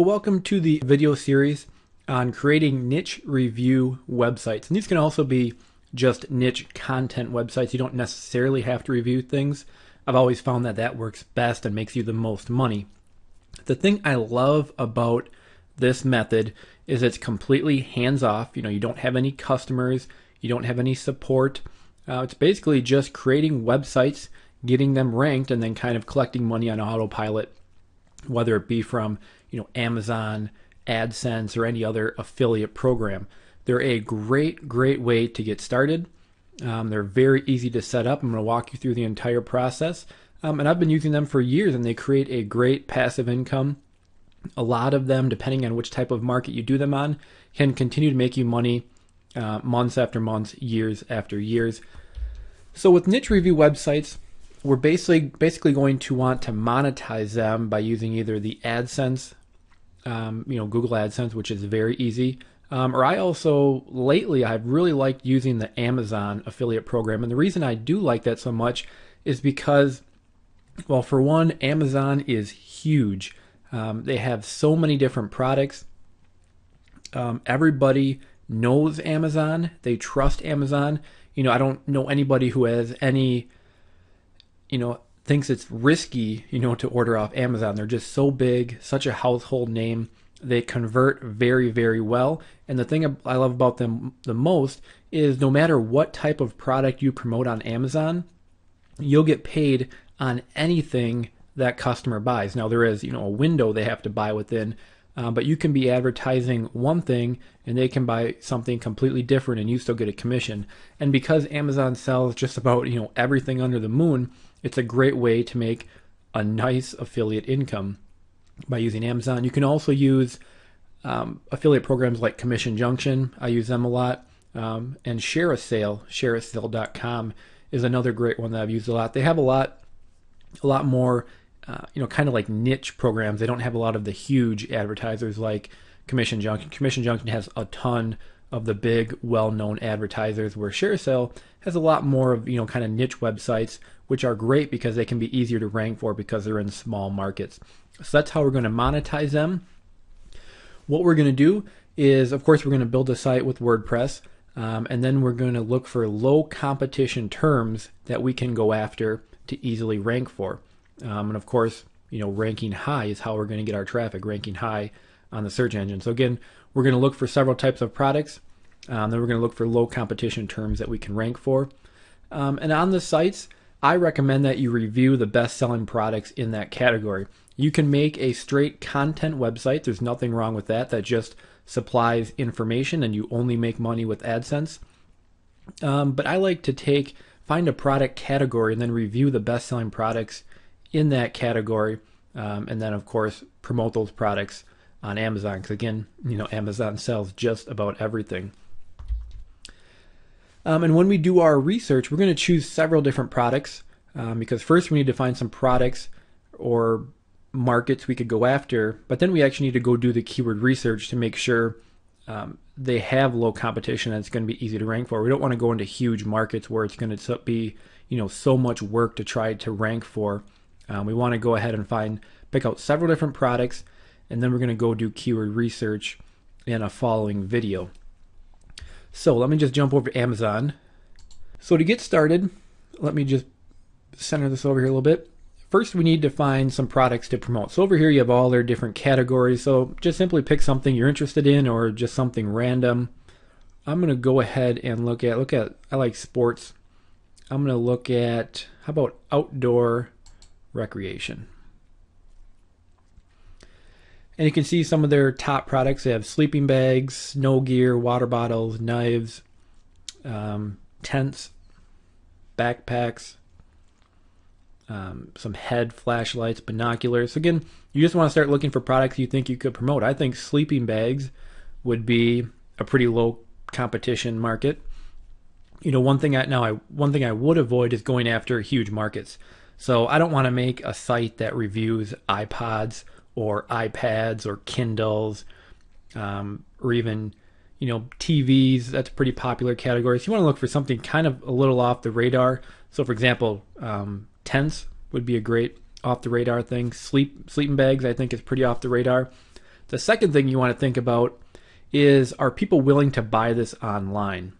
Well, welcome to the video series on creating niche review websites. And these can also be just niche content websites. You don't necessarily have to review things. I've always found that that works best and makes you the most money. The thing I love about this method is it's completely hands-off. You don't have any customers, you don't have any support. It's basically just creating websites, getting them ranked, and then kind of collecting money on autopilot, whether it be from Amazon, AdSense, or any other affiliate program. They're a great way to get started. They're very easy to set up. I'm going to walk you through the entire process. And I've been using them for years, and they create a great passive income. A lot of them, depending on which type of market you do them on, can continue to make you money months after months, years after years. So with niche review websites, we're basically going to want to monetize them by using either the AdSense, Google AdSense, which is very easy. Or lately I've really liked using the Amazon affiliate program. And the reason I do like that so much is because, well, for one, Amazon is huge. They have so many different products. Everybody knows Amazon. They trust Amazon. I don't know anybody who has any, thinks it's risky, to order off Amazon. They're just so big, such a household name. They convert very well. And the thing I love about them the most is no matter what type of product you promote on Amazon, you'll get paid on anything that customer buys. Now there is, a window they have to buy within, but you can be advertising one thing and they can buy something completely different and you still get a commission. And because Amazon sells just about, everything under the moon, it's a great way to make a nice affiliate income by using Amazon. You can also use affiliate programs like Commission Junction. I use them a lot. And Share a Sale, shareasale.com is another great one that I've used a lot. They have a lot more, kind of like niche programs. They don't have a lot of the huge advertisers like Commission Junction. Commission Junction has a ton of the big, well-known advertisers, where Share a Sale has a lot more of, kind of niche websites, which are great because they can be easier to rank for because they're in small markets. So that's how we're going to monetize them. What we're going to do is, of course, we're going to build a site with WordPress, and then we're going to look for low competition terms that we can go after to easily rank for. And of course, ranking high is how we're going to get our traffic, ranking high on the search engine. So again, we're going to look for several types of products. Then we're going to look for low competition terms that we can rank for. And on the sites, I recommend that you review the best-selling products in that category. You can make a straight content website. There's nothing wrong with that. That just supplies information and you only make money with AdSense. But I like to find a product category and then review the best-selling products in that category. And then, of course, promote those products on Amazon. Because again, Amazon sells just about everything. And when we do our research, we're going to choose several different products because first we need to find some products or markets we could go after, but then we actually need to go do the keyword research to make sure they have low competition and it's going to be easy to rank for. We don't want to go into huge markets where it's going to be so much work to try to rank for. We want to go ahead and pick out several different products, and then we're going to go do keyword research in a following video. So let me just jump over to Amazon. So to get started, let me just center this over here a little bit. First, we need to find some products to promote. So over here, you have all their different categories. So just simply pick something you're interested in or just something random. I'm going to go ahead and look at, I like sports. I'm going to look at, how about outdoor recreation? And you can see some of their top products. They have sleeping bags, snow gear, water bottles, knives, tents, backpacks, some head flashlights, binoculars. Again, you just want to start looking for products you think you could promote. I think sleeping bags would be a pretty low competition market. One thing I would avoid is going after huge markets. So I don't want to make a site that reviews iPods or iPads or Kindles, or even, TVs. That's a pretty popular category. So you want to look for something kind of a little off the radar. So for example, tents would be a great off the radar thing. Sleeping bags, I think, is pretty off the radar. The second thing you want to think about is, are people willing to buy this online?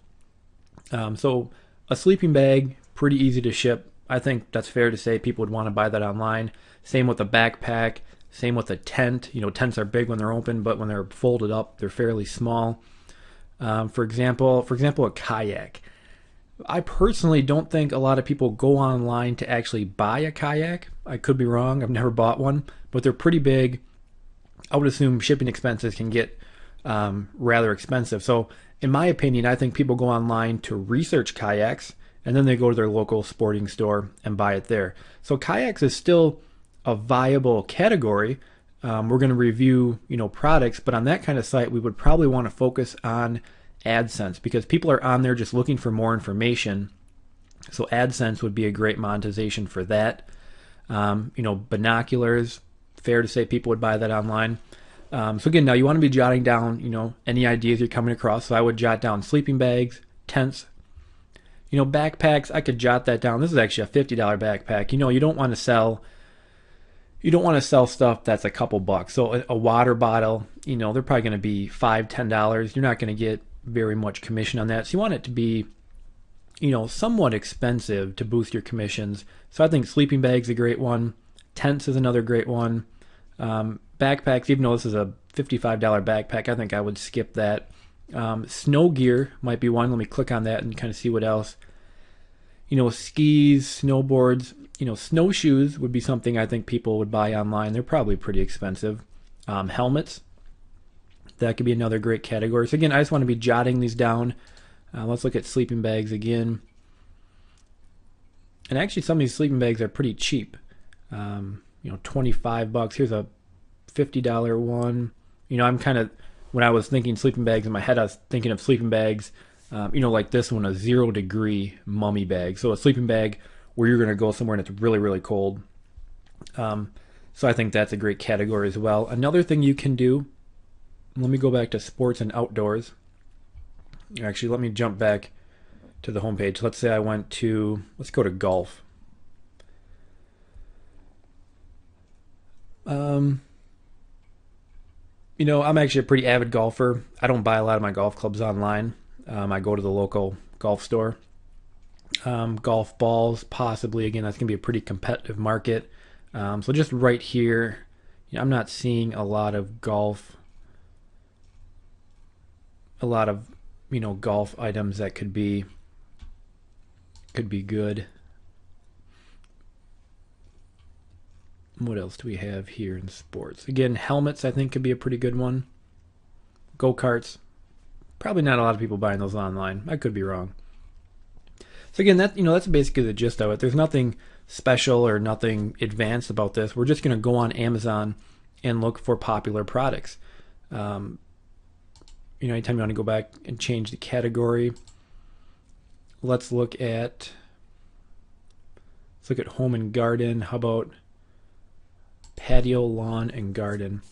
So a sleeping bag, pretty easy to ship. I think that's fair to say people would want to buy that online. Same with a backpack. Same with a tent. Tents are big when they're open, but when they're folded up, they're fairly small. For example, a kayak. I personally don't think a lot of people go online to actually buy a kayak. I could be wrong. I've never bought one, but they're pretty big. I would assume shipping expenses can get rather expensive. So in my opinion, I think people go online to research kayaks, and then they go to their local sporting store and buy it there. So kayaks is still a viable category. We're going to review, products, but on that kind of site, we would probably want to focus on AdSense, because people are on there just looking for more information. So AdSense would be a great monetization for that. Binoculars, fair to say people would buy that online. So again, now you want to be jotting down, any ideas you're coming across. So I would jot down sleeping bags, tents, backpacks. I could jot that down. This is actually a $50 backpack. You don't want to sell. You don't want to sell stuff that's a couple bucks. So a water bottle, they're probably going to be $5, $10. You're not going to get very much commission on that. So you want it to be, somewhat expensive to boost your commissions. So I think sleeping bags is a great one. Tents is another great one. Backpacks, even though this is a $55 backpack, I think I would skip that. Snow gear might be one. Let me click on that and kind of see what else. Skis, snowboards, snowshoes would be something I think people would buy online. They're probably pretty expensive. Helmets, that could be another great category. So again, I just want to be jotting these down. Let's look at sleeping bags again. And actually some of these sleeping bags are pretty cheap. 25 bucks. Here's a $50 one. I'm kind of, when I was thinking sleeping bags in my head, I was thinking of sleeping bags, like this one, a 0 degree mummy bag. So a sleeping bag where you're going to go somewhere and it's really, really cold. So I think that's a great category as well. Another thing you can do, let me go back to sports and outdoors. Actually, let me jump back to the homepage. Let's say I went to, let's go to golf. I'm actually a pretty avid golfer. I don't buy a lot of my golf clubs online. I go to the local golf store. Golf balls, possibly. Again, that's going to be a pretty competitive market. So just right here, I'm not seeing a lot of golf golf items that could be good. What else do we have here in sports? Again, helmets I think could be a pretty good one. Go-karts. Probably not a lot of people buying those online. I could be wrong. So again, that's basically the gist of it. There's nothing special or nothing advanced about this. We're just going to go on Amazon and look for popular products. Anytime you want to go back and change the category, let's look at home and garden. How about patio, lawn, and garden?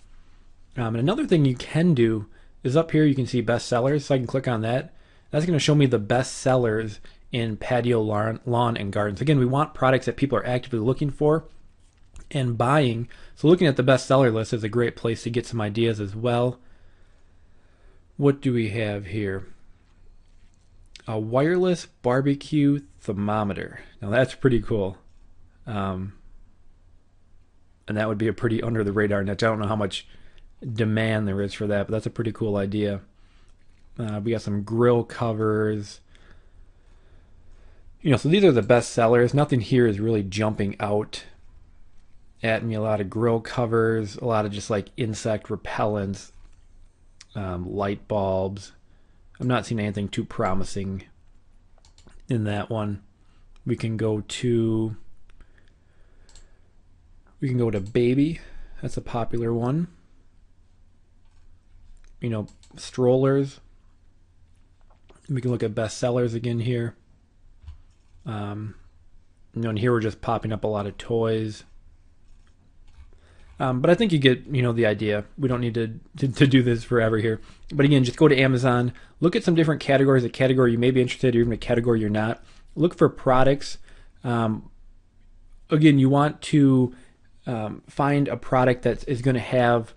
And another thing you can do is up here you can see best sellers. So I can click on that. That's going to show me the best sellers in patio, lawn, and gardens. Again, we want products that people are actively looking for and buying. So looking at the best seller list is a great place to get some ideas as well. What do we have here? A wireless barbecue thermometer. Now that's pretty cool. And that would be a pretty under the radar niche. I don't know how much demand there is for that, but that's a pretty cool idea. We got some grill covers. So these are the best sellers. Nothing here is really jumping out at me. A lot of grill covers, a lot of just like insect repellents, light bulbs. I'm not seeing anything too promising in that one. We can go to baby. That's a popular one. Strollers. We can look at best sellers again here. And here we're just popping up a lot of toys. But I think you get, the idea. We don't need to do this forever here. But again, just go to Amazon, look at some different categories, a category you may be interested in, or even a category you're not. Look for products. Again, you want to find a product that is going to have,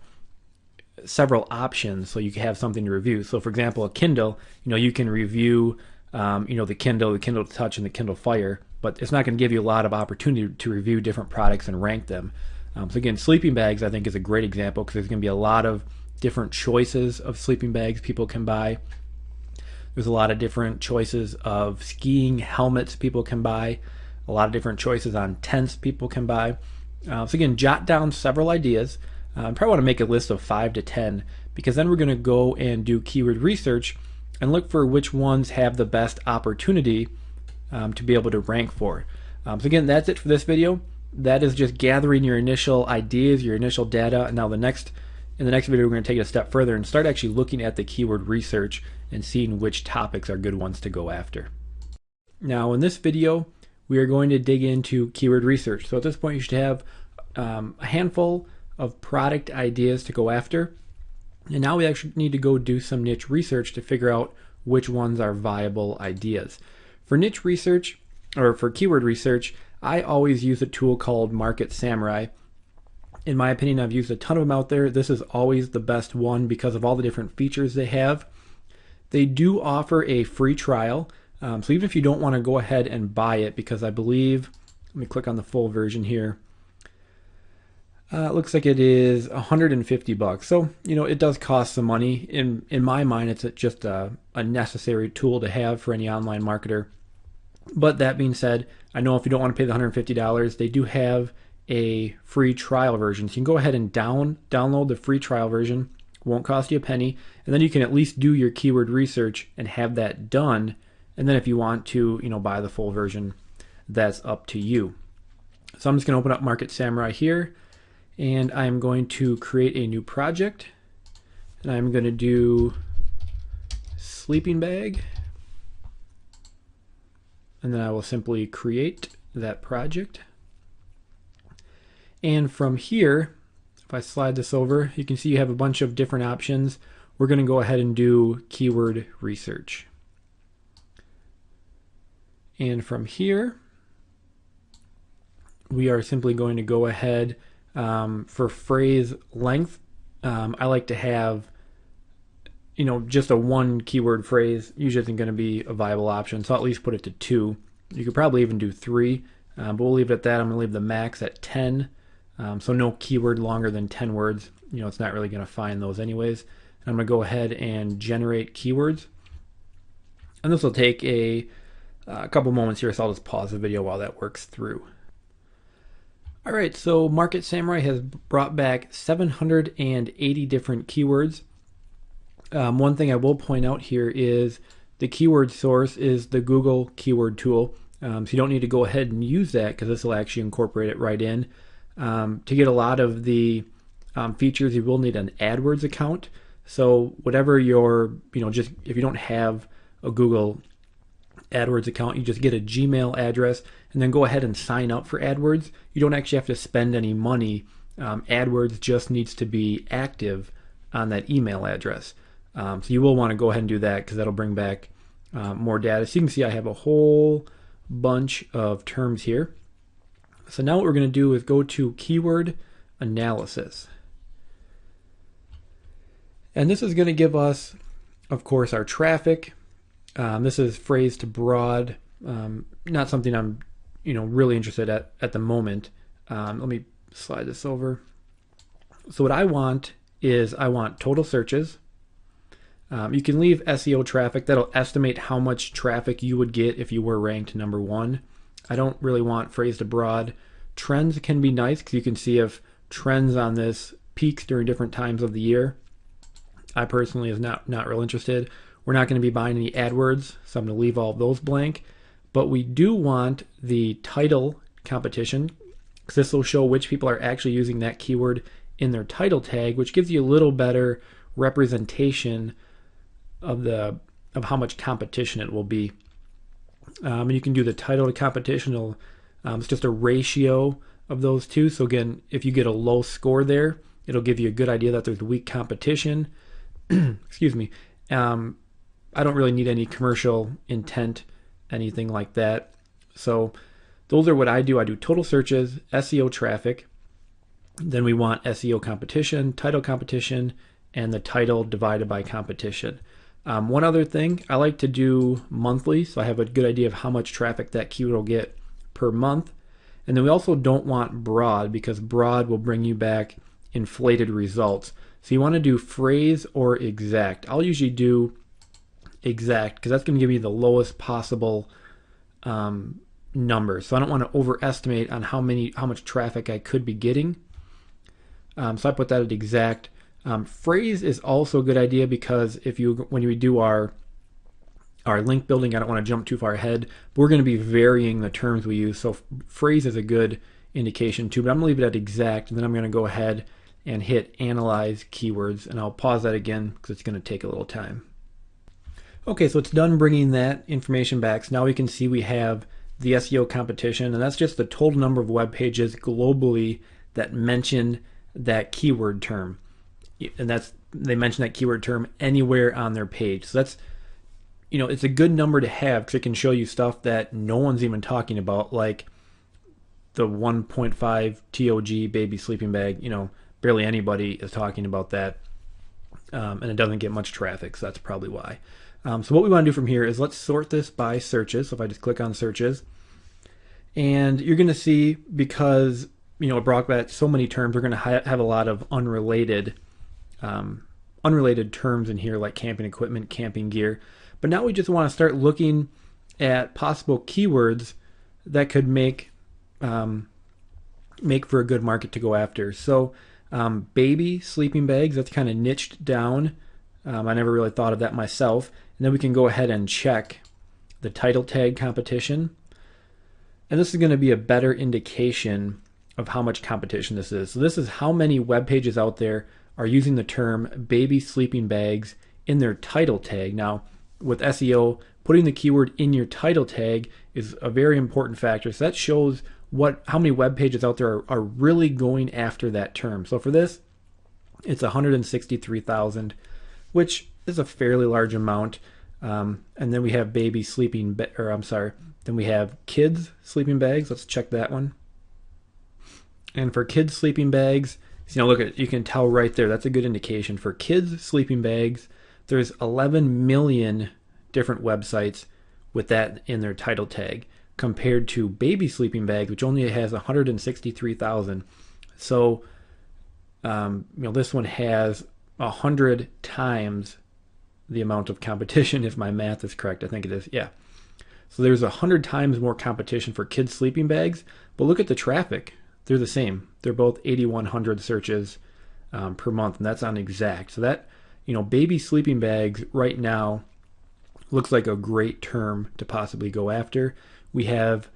several options so you can have something to review. So for example, a Kindle, you can review, the Kindle Touch, and the Kindle Fire, but it's not going to give you a lot of opportunity to review different products and rank them. So again, sleeping bags I think is a great example because there's going to be a lot of different choices of sleeping bags people can buy. There's a lot of different choices of skiing helmets people can buy, a lot of different choices on tents people can buy. So again, jot down several ideas. I probably want to make a list of 5 to 10 because then we're going to go and do keyword research and look for which ones have the best opportunity to be able to rank for. So again, that's it for this video. That is just gathering your initial ideas, your initial data. And now in the next video, we're going to take it a step further and start actually looking at the keyword research and seeing which topics are good ones to go after. Now in this video, we are going to dig into keyword research. So at this point, you should have a handful of product ideas to go after. And now we actually need to go do some niche research to figure out which ones are viable ideas. For niche research, or for keyword research, I always use a tool called Market Samurai. In my opinion, I've used a ton of them out there. This is always the best one because of all the different features they have. They do offer a free trial. So even if you don't want to go ahead and buy it, because I believe, let me click on the full version here. It looks like it is $150. So, it does cost some money. In my mind, it's just a necessary tool to have for any online marketer. But that being said, I know if you don't want to pay the $150, they do have a free trial version. So you can go ahead and download the free trial version. Won't cost you a penny. And then you can at least do your keyword research and have that done. And then if you want to, buy the full version, that's up to you. So I'm just going to open up Market Samurai here. And I'm going to create a new project. And I'm going to do sleeping bag. And then I will simply create that project. And from here, if I slide this over, you can see you have a bunch of different options. We're going to go ahead and do keyword research. And from here, we are simply going to go ahead for phrase length. I like to have, just a one keyword phrase usually isn't going to be a viable option. So I'll at least put it to 2. You could probably even do 3, but we'll leave it at that. I'm going to leave the max at 10. So no keyword longer than 10 words. It's not really going to find those anyways. And I'm going to go ahead and generate keywords. And this will take a couple moments here, so I'll just pause the video while that works through. All right, so Market Samurai has brought back 780 different keywords. One thing I will point out here is the keyword source is the Google keyword tool. So you don't need to go ahead and use that because this will actually incorporate it right in. To get a lot of the features, you will need an AdWords account. So whatever your, just if you don't have a Google AdWords account, you just get a Gmail address and then go ahead and sign up for AdWords. You don't actually have to spend any money. AdWords just needs to be active on that email address. So you will want to go ahead and do that because that'll bring back more data. So you can see I have a whole bunch of terms here. So now what we're going to do is go to keyword analysis. And this is going to give us, of course, our traffic. This is phrase to broad, not something I'm really interested at the moment. Let me slide this over. So what I want is I want total searches. You can leave SEO traffic. That'll estimate how much traffic you would get if you were ranked number 1. I don't really want phrase to broad. Trends can be nice because you can see if trends on this peaks during different times of the year. I personally is not real interested. We're not going to be buying any AdWords, so I'm going to leave all of those blank. But we do want the title competition because this will show which people are actually using that keyword in their title tag, which gives you a little better representation of how much competition it will be. And you can do the title to competition. It's just a ratio of those two. So again, if you get a low score there, it'll give you a good idea that there's weak competition. Excuse me. I don't really need any commercial intent, anything like that. So those are what I do. I do total searches, SEO traffic. Then we want SEO competition, title competition, and the title divided by competition. One other thing, I like to do monthly, so I have a good idea of how much traffic that keyword will get per month. And then we also don't want broad, because broad will bring you back inflated results. So you want to do phrase or exact. I'll usually do exact because that's going to give me the lowest possible number. So I don't want to overestimate on how much traffic I could be getting. So I put that at exact. Phrase is also a good idea because when we do our link building, I don't want to jump too far ahead, but we're going to be varying the terms we use. So phrase is a good indication too, but I'm going to leave it at exact, and then I'm going to go ahead and hit analyze keywords, and I'll pause that again because it's going to take a little time. Okay, so it's done bringing that information back. So now we can see we have the SEO competition, and that's just the total number of web pages globally that mention that keyword term. And they mention that keyword term anywhere on their page. So that's, it's a good number to have because it can show you stuff that no one's even talking about, like the 1.5 TOG baby sleeping bag. Barely anybody is talking about that, and it doesn't get much traffic, so that's probably why. So what we want to do from here is let's sort this by searches. So if I just click on searches, and you're going to see, because it brought back so many terms, we're going to have a lot of unrelated terms in here, like camping equipment, camping gear. But now we just want to start looking at possible keywords that could make for a good market to go after. So baby sleeping bags, that's kind of niched down. I never really thought of that myself. And then we can go ahead and check the title tag competition. And this is going to be a better indication of how much competition this is. So this is how many web pages out there are using the term baby sleeping bags in their title tag. Now, with SEO, putting the keyword in your title tag is a very important factor. So that shows how many web pages out there are really going after that term. So for this, it's 163,000, which is a fairly large amount. And then we have baby sleeping, then we have kids sleeping bags. Let's check that one. And for kids sleeping bags, you can tell right there, that's a good indication. For kids sleeping bags, there's 11 million different websites with that in their title tag, compared to baby sleeping bags, which only has 163,000. So, this one has 100 times the amount of competition, if my math is correct. I think it is, yeah. So there's 100 times more competition for kids sleeping bags, but look at the traffic. They're the same. They're both 8,100 searches per month, and that's on exact. So that, baby sleeping bags right now looks like a great term to possibly go after. We have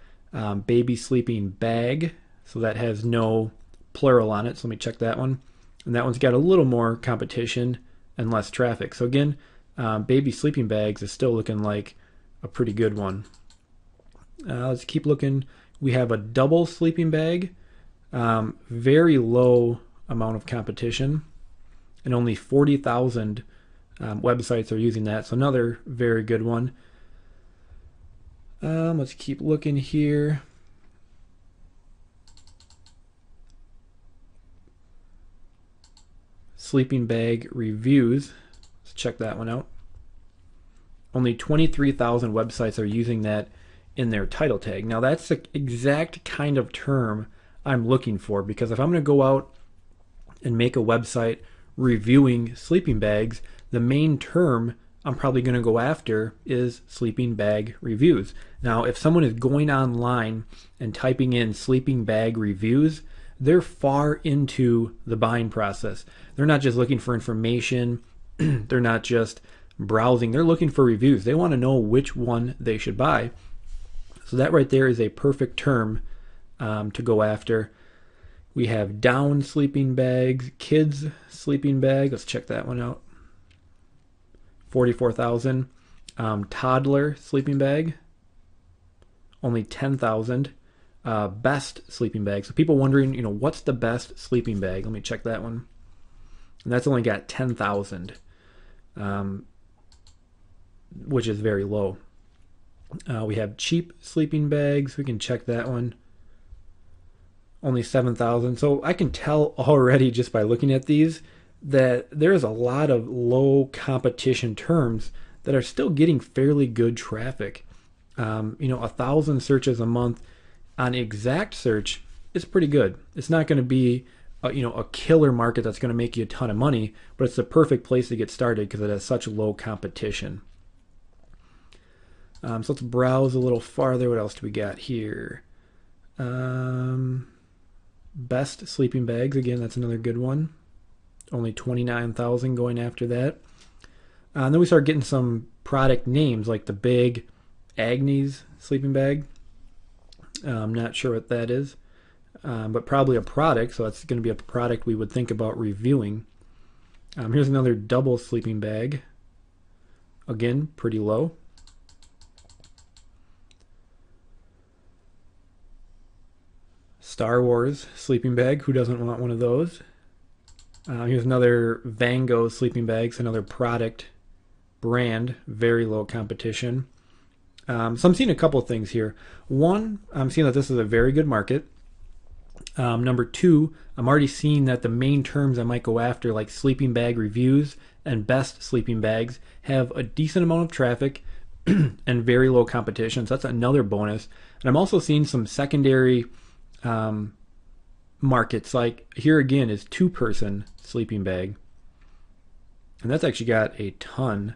baby sleeping bag, so that has no plural on it. So let me check that one. And that one's got a little more competition and less traffic. So again, baby sleeping bags is still looking like a pretty good one. Let's keep looking. We have a double sleeping bag. Very low amount of competition, and only 40,000 websites are using that. So another very good one. Let's keep looking here. Sleeping bag reviews. Let's check that one out. Only 23,000 websites are using that in their title tag. Now that's the exact kind of term I'm looking for, because if I'm going to go out and make a website reviewing sleeping bags, the main term I'm probably going to go after is sleeping bag reviews. Now, if someone is going online and typing in sleeping bag reviews, they're far into the buying process. They're not just looking for information. They're not just browsing. They're looking for reviews. They want to know which one they should buy. So that right there is a perfect term to go after. We have down sleeping bags, kids sleeping bag. Let's check that one out. 44,000. Toddler sleeping bag, only 10,000. Best sleeping bag. So people wondering, what's the best sleeping bag? Let me check that one. And that's only got 10,000, which is very low. We have cheap sleeping bags. We can check that one. Only 7,000. So I can tell already just by looking at these that there's a lot of low competition terms that are still getting fairly good traffic. 1,000 searches a month on exact search is pretty good. It's not going to be a killer market that's going to make you a ton of money, but it's the perfect place to get started because it has such low competition. So let's browse a little farther. What else do we got here? Best sleeping bags. Again, that's another good one. Only 29,000 going after that. And then we start getting some product names like the big Agnes sleeping bag. I'm not sure what that is, but probably a product. So that's going to be a product we would think about reviewing. Here's another double sleeping bag. Again, pretty low. Star Wars sleeping bag. Who doesn't want one of those? Here's another Van Gogh sleeping bags, another product brand, very low competition. So I'm seeing a couple of things here. One, I'm seeing that this is a very good market. Number two, I'm already seeing that the main terms I might go after, like sleeping bag reviews and best sleeping bags, have a decent amount of traffic and very low competition. So that's another bonus. And I'm also seeing some secondary markets. Like here again is 2-person sleeping bag, and that's actually got a ton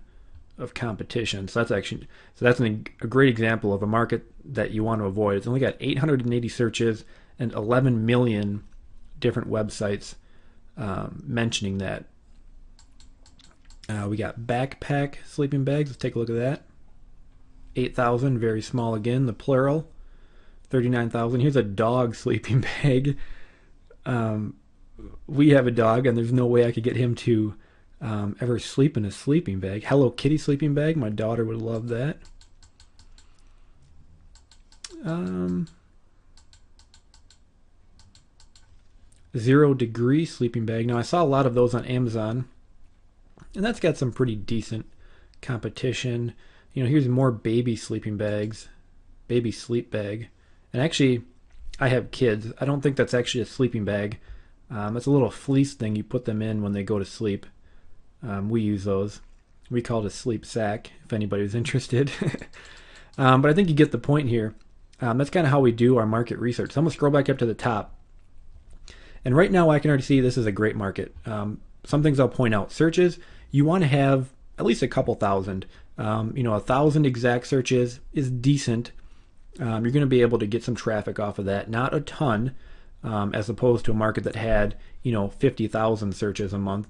of competition. So that's a great example of a market that you want to avoid. It's only got 880 searches and 11 million different websites mentioning that. We got backpack sleeping bags. Let's take a look at that. 8,000, very small again. The plural, 39,000. Here's a dog sleeping bag. We have a dog, and there's no way I could get him to ever sleep in a sleeping bag. Hello Kitty sleeping bag. My daughter would love that. 0 degree sleeping bag. Now I saw a lot of those on Amazon, and that's got some pretty decent competition. Here's more baby sleeping bags, baby sleep bag. And actually, I have kids. I don't think that's actually a sleeping bag. It's a little fleece thing you put them in when they go to sleep. We use those. We call it a sleep sack, if anybody's interested. But I think you get the point here. That's kind of how we do our market research. So I'm going to scroll back up to the top. And right now I can already see this is a great market. Some things I'll point out. Searches, you want to have at least a couple thousand. 1,000 exact searches is decent. You're going to be able to get some traffic off of that. Not a ton, as opposed to a market that had 50,000 searches a month.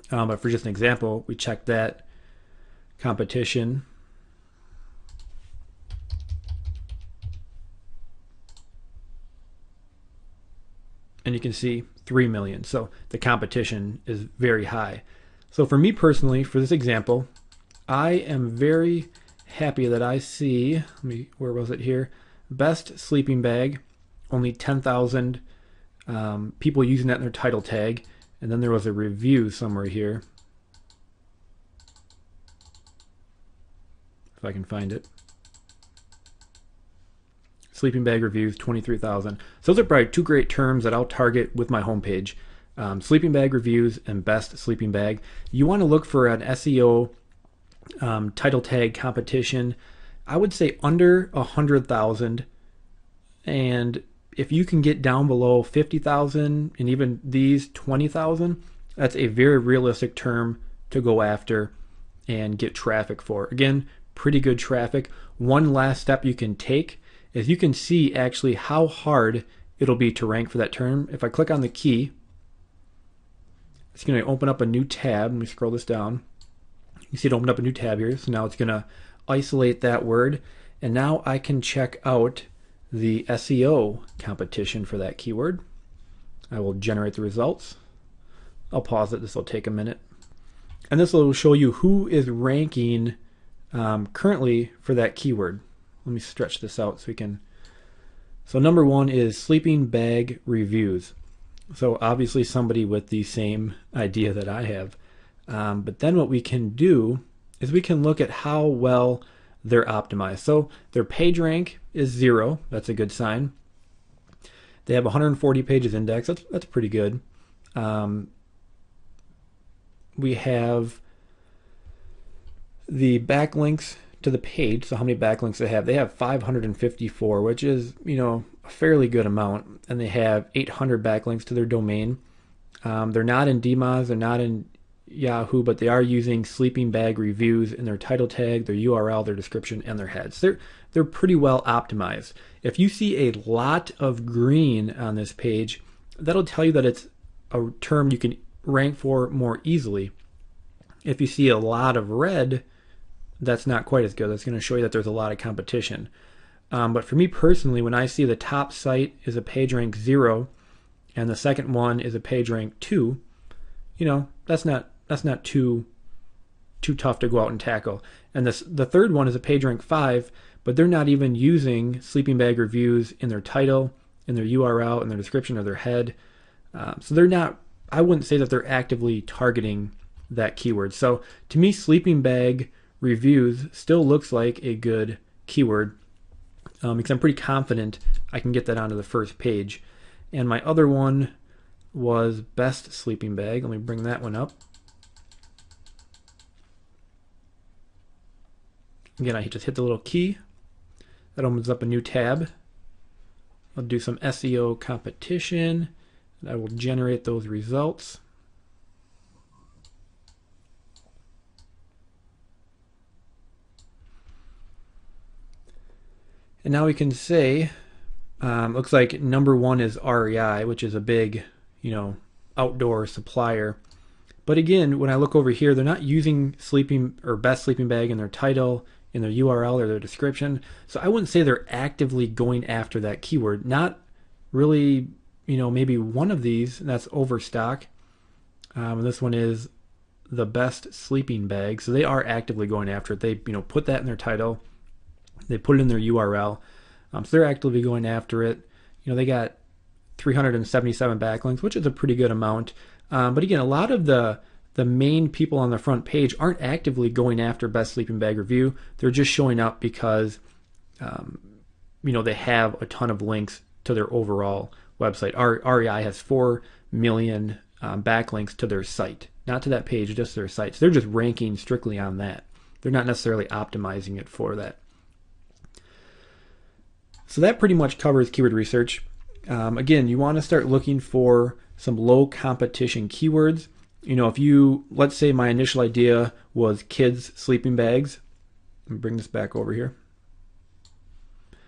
But for just an example, we checked that competition. And you can see 3 million. So the competition is very high. So for me personally, for this example, I am very happy that I see, where was it here? Best sleeping bag, only 10,000 people using that in their title tag. And then there was a review somewhere here. If I can find it. Sleeping bag reviews, 23,000. So those are probably two great terms that I'll target with my homepage. Sleeping bag reviews and best sleeping bag. You want to look for an SEO title tag competition. I would say under 100,000. And if you can get down below 50,000 and even these 20,000, that's a very realistic term to go after and get traffic for. Again, pretty good traffic. One last step you can take is you can see actually how hard it'll be to rank for that term. If I click on the key, it's going to open up a new tab. Let me scroll this down. You see it opened up a new tab here. So now it's going to isolate that word. And now I can check out the SEO competition for that keyword. I will generate the results. I'll pause it. This will take a minute. And this will show you who is ranking currently for that keyword. Let me stretch this out so we can. So number one is sleeping bag reviews. So obviously somebody with the same idea that I have. But then what we can do is we can look at how well they're optimized. So their page rank is 0. That's a good sign. They have 140 pages indexed. That's pretty good. we have the backlinks to the page. So how many backlinks they have? They have 554, which is, a fairly good amount. And they have 800 backlinks to their domain. They're not in DMOZ, they're not in Yahoo, but they are using sleeping bag reviews in their title tag, their URL, their description, and their heads. They're pretty well optimized. If you see a lot of green on this page, that'll tell you that it's a term you can rank for more easily. If you see a lot of red, that's not quite as good. That's going to show you that there's a lot of competition. But for me personally, when I see the top site is a page rank 0 and the second one is a page rank 2, that's not too tough to go out and tackle. And the third one is a page rank 5, but they're not even using sleeping bag reviews in their title, in their URL, in their description, or their head. So they're not, I wouldn't say that they're actively targeting that keyword. So to me, sleeping bag reviews still looks like a good keyword, because I'm pretty confident I can get that onto the first page. And my other one was best sleeping bag. Let me bring that one up. Again, I just hit the little key. That opens up a new tab. I'll do some SEO competition. I will generate those results. And now we can say, looks like number 1 is REI, which is a big, outdoor supplier. But again, when I look over here, they're not using sleeping or best sleeping bag in their title, in their URL, or their description. So I wouldn't say they're actively going after that keyword. Not really, maybe one of these, and that's Overstock. And this one is the best sleeping bag. So they are actively going after it. They, put that in their title. They put it in their URL. So they're actively going after it. They got 377 backlinks, which is a pretty good amount. But again, a lot of the main people on the front page aren't actively going after best sleeping bag review. They're just showing up because, they have a ton of links to their overall website. REI has 4 million backlinks to their site, not to that page, just their site. So they're just ranking strictly on that. They're not necessarily optimizing it for that. So that pretty much covers keyword research. Again, you want to start looking for some low competition keywords. Let's say my initial idea was kids sleeping bags. Let me bring this back over here.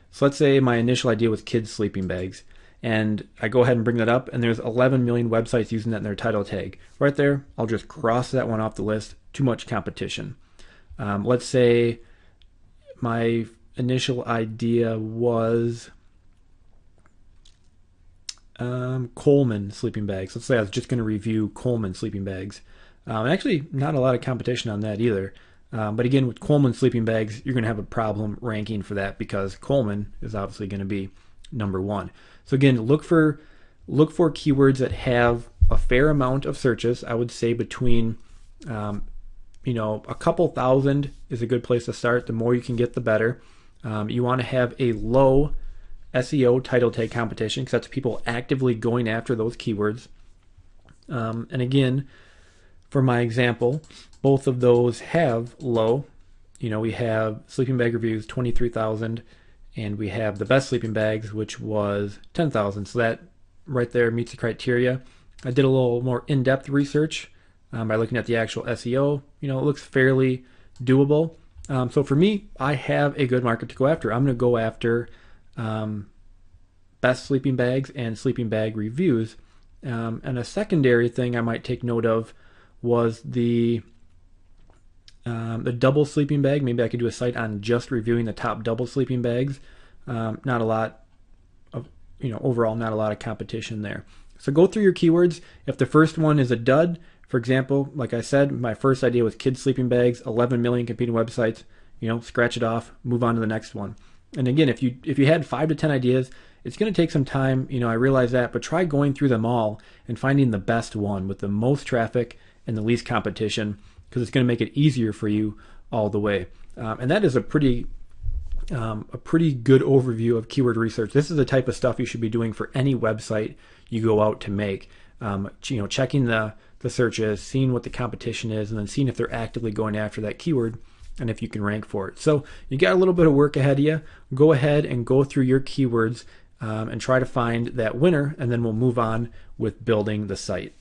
So let's say my initial idea was kids sleeping bags, and I go ahead and bring that up, and there's 11 million websites using that in their title tag. Right there, I'll just cross that one off the list. Too much competition. Let's say my initial idea was Coleman sleeping bags. Let's say I was just going to review Coleman sleeping bags. Actually, not a lot of competition on that either. But again, with Coleman sleeping bags, you're going to have a problem ranking for that because Coleman is obviously going to be number 1. So again, look for keywords that have a fair amount of searches. I would say between a couple thousand is a good place to start. The more you can get, the better. You want to have a low SEO title tag competition because that's people actively going after those keywords. And again, for my example, both of those have low. We have sleeping bag reviews 23,000, and we have the best sleeping bags, which was 10,000. So that right there meets the criteria. I did a little more in-depth research by looking at the actual SEO. It looks fairly doable. So for me, I have a good market to go after. I'm going to go after best sleeping bags and sleeping bag reviews. And a secondary thing I might take note of was the double sleeping bag. Maybe I could do a site on just reviewing the top double sleeping bags. Not a lot of, overall not a lot of competition there. So go through your keywords. If the first one is a dud, for example, like I said, my first idea was kids sleeping bags, 11 million competing websites, scratch it off, move on to the next one. And again, if you had 5 to 10 ideas, it's going to take some time, I realize that, but try going through them all and finding the best one with the most traffic and the least competition, because it's going to make it easier for you all the way. And that is a pretty good overview of keyword research. This is the type of stuff you should be doing for any website you go out to make. Checking the the search is, seeing what the competition is, and then seeing if they're actively going after that keyword and if you can rank for it. So you got a little bit of work ahead of you. Go ahead and go through your keywords and try to find that winner, and then we'll move on with building the site.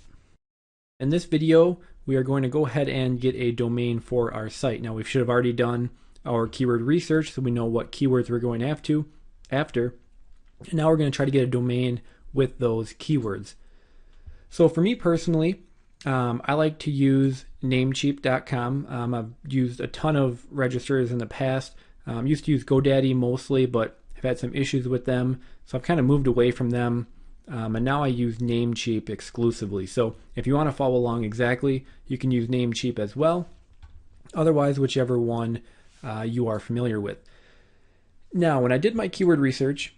In this video, we are going to go ahead and get a domain for our site. Now, we should have already done our keyword research so we know what keywords we're going after. And now we're going to try to get a domain with those keywords. So for me personally, I like to use namecheap.com. I've used a ton of registers in the past. Used to use GoDaddy mostly, but I've had some issues with them, so I've kind of moved away from them. And now I use Namecheap exclusively. So if you want to follow along exactly, you can use Namecheap as well. Otherwise, whichever one you are familiar with. Now, when I did my keyword research,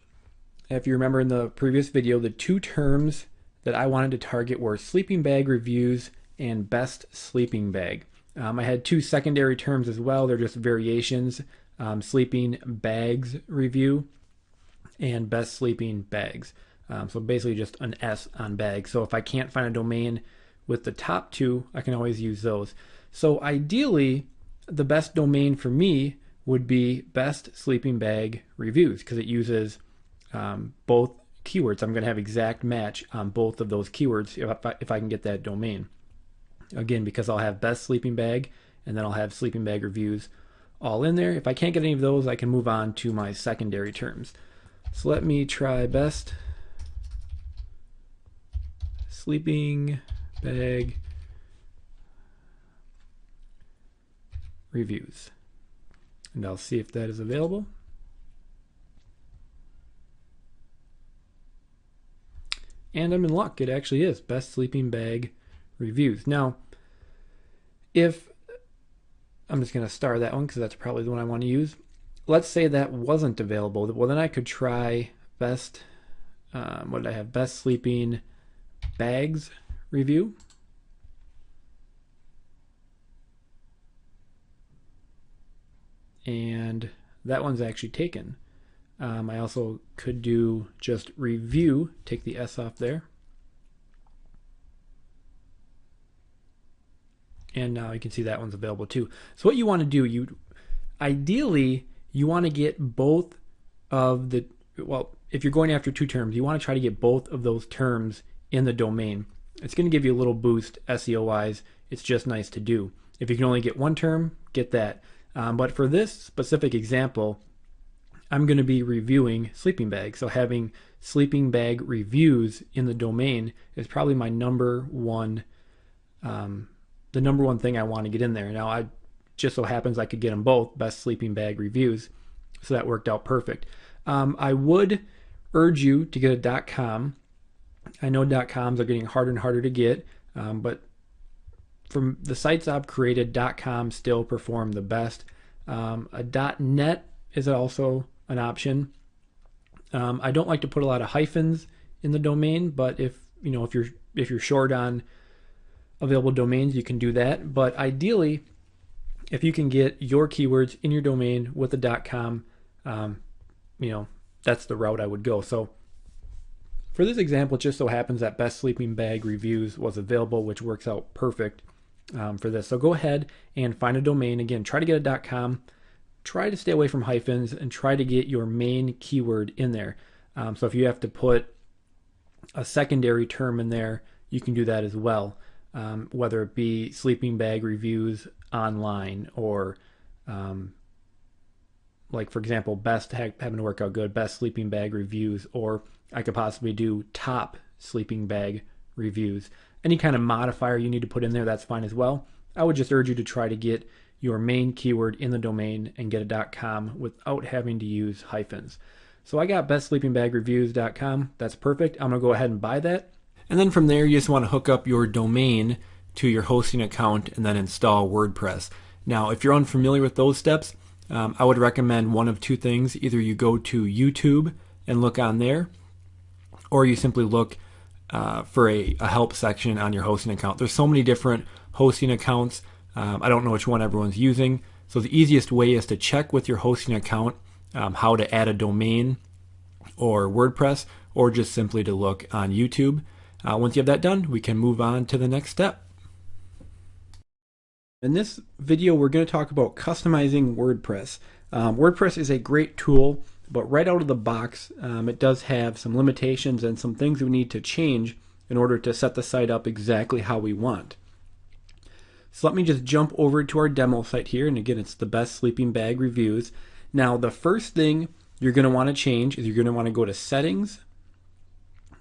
if you remember in the previous video, the two terms that I wanted to target were sleeping bag reviews and best sleeping bag. I had two secondary terms as well. They're just variations, sleeping bags review and best sleeping bags. So basically just an S on bag. So if I can't find a domain with the top two, I can always use those. So ideally, the best domain for me would be best sleeping bag reviews, because it uses both keywords. I'm going to have exact match on both of those keywords if I can get that domain. Again, because I'll have best sleeping bag and then I'll have sleeping bag reviews all in there. If I can't get any of those, I can move on to my secondary terms. So let me try best sleeping bag reviews. And I'll see if that is available. And I'm in luck. It actually is best sleeping bag reviews. Now, if I'm just going to star that one because that's probably the one I want to use. Let's say that wasn't available. Well, then I could try best, what did I have? Best sleeping bags review. And that one's actually taken. I also could do just review, take the S off there. And now you can see that one's available too. So what you want to do, ideally, you want to get both of the, well, if you're going after two terms, you want to try to get both of those terms in the domain. It's going to give you a little boost SEO-wise. It's just nice to do. If you can only get one term, get that. But for this specific example, I'm going to be reviewing sleeping bags. So having sleeping bag reviews in the domain is probably my number one, the number one thing I want to get in there. Now, I just so happens I could get them both, best sleeping bag reviews. So that worked out perfect. I would urge you to get a .com. I know .coms are getting harder and harder to get, but from the sites I've created, .com still perform the best. A .net is also an option. I don't like to put a lot of hyphens in the domain, but if you're short on available domains, you can do that. But ideally, if you can get your keywords in your domain with a .com, that's the route I would go. So for this example, it just so happens that best sleeping bag reviews was available, which works out perfect for this. So go ahead and find a domain. Again, try to get a .com. Try to stay away from hyphens and try to get your main keyword in there. So if you have to put a secondary term in there, you can do that as well. Whether it be sleeping bag reviews online or like, for example, best having to work out good, best sleeping bag reviews, or I could possibly do top sleeping bag reviews. Any kind of modifier you need to put in there, that's fine as well. I would just urge you to try to get your main keyword in the domain and get a .com without having to use hyphens. So I got bestsleepingbagreviews.com. That's perfect. I'm going to go ahead and buy that. And then from there, you just want to hook up your domain to your hosting account and then install WordPress. Now, if you're unfamiliar with those steps, I would recommend one of two things. Either you go to YouTube and look on there, or you simply look for a help section on your hosting account. There's so many different hosting accounts. I don't know which one everyone's using. So the easiest way is to check with your hosting account how to add a domain or WordPress, or just simply to look on YouTube. Once you have that done, we can move on to the next step. In this video, we're going to talk about customizing WordPress. WordPress is a great tool, but right out of the box, it does have some limitations and some things we need to change in order to set the site up exactly how we want. So let me just jump over to our demo site here, and again, it's the best sleeping bag reviews. Now, the first thing you're going to want to change is you're going to want to go to Settings,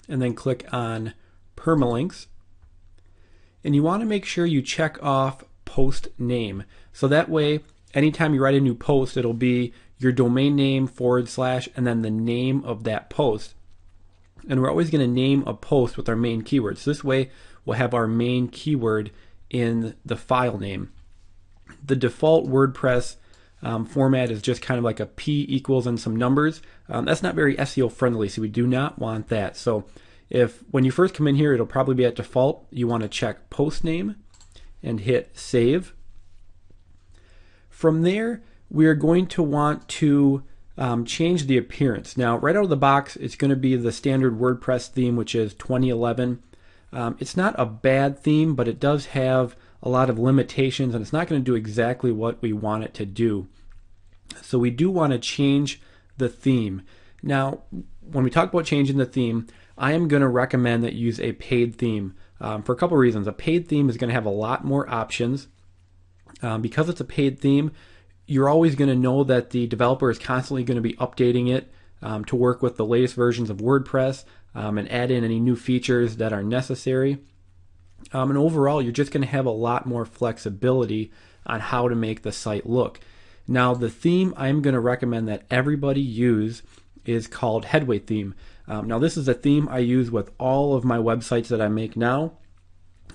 and then click on Permalinks, and you want to make sure you check off post name. So that way, anytime you write a new post, it'll be your domain name / and then the name of that post. And we're always going to name a post with our main keyword. So this way, we'll have our main keyword in the file name. The default WordPress format is just kind of like a P equals and some numbers. That's not very SEO friendly, so we do not want that. So when you first come in here, it'll probably be at default. You want to check post name and hit save. From there, we are going to want to change the appearance. Now, right out of the box, it's going to be the standard WordPress theme, which is 2011. It's not a bad theme, but it does have a lot of limitations, and it's not going to do exactly what we want it to do. So we do want to change the theme. Now, when we talk about changing the theme, I am going to recommend that you use a paid theme for a couple reasons. A paid theme is going to have a lot more options. Because it's a paid theme, you're always going to know that the developer is constantly going to be updating it to work with the latest versions of WordPress and add in any new features that are necessary. And overall, you're just going to have a lot more flexibility on how to make the site look. Now, the theme I'm going to recommend that everybody use is called Headway Theme. Now, this is a theme I use with all of my websites that I make now.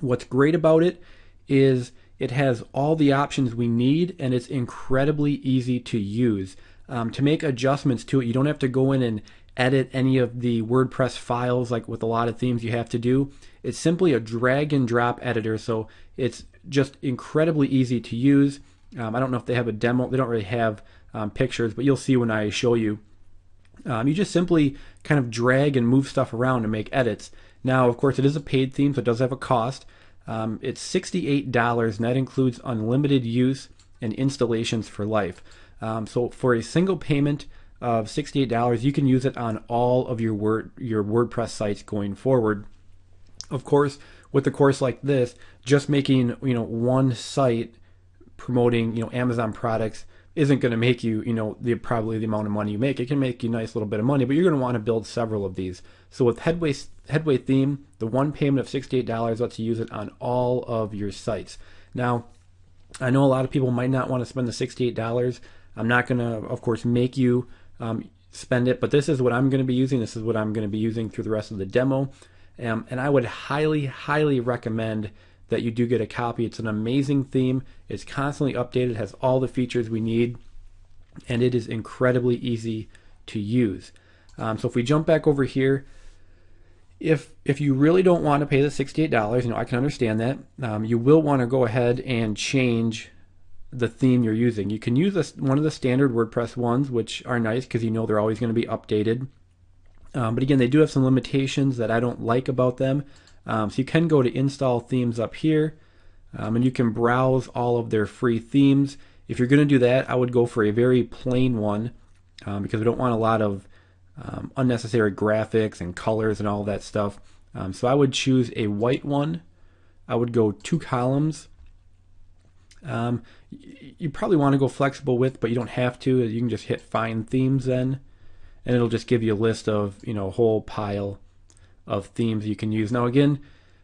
What's great about it is it has all the options we need, and it's incredibly easy to use. To make adjustments to it, you don't have to go in and edit any of the WordPress files like with a lot of themes you have to do. It's simply a drag and drop editor, so it's just incredibly easy to use. I don't know if they have a demo. They don't really have pictures, but you'll see when I show you. You just simply kind of drag and move stuff around and make edits. Now, of course, it is a paid theme, so it does have a cost. It's $68, and that includes unlimited use and installations for life. So for a single payment of $68, you can use it on all of your WordPress sites going forward. Of course, with a course like this, just making one site promoting Amazon products isn't going to make you probably the amount of money you make. It can make you a nice little bit of money, but you're going to want to build several of these. So with Headway Theme, the one payment of $68 lets you use it on all of your sites. Now, I know a lot of people might not want to spend the $68. I'm not going to, of course, make you spend it, but this is what I'm going to be using. This is what I'm going to be using through the rest of the demo. And I would highly, highly recommend that you do get a copy. It's an amazing theme. It's constantly updated, has all the features we need, and it is incredibly easy to use. So if we jump back over here, if you really don't want to pay the $68, I can understand that. You will want to go ahead and change the theme you're using. You can use one of the standard WordPress ones, which are nice because they're always going to be updated. But again, they do have some limitations that I don't like about them. So you can go to Install Themes up here, and you can browse all of their free themes. If you're going to do that, I would go for a very plain one because we don't want a lot of unnecessary graphics and colors and all that stuff. So I would choose a white one. I would go 2 columns. You probably want to go flexible width, but you don't have to. You can just hit Find Themes then, and it'll just give you a list of a whole pile of themes you can use. Now again,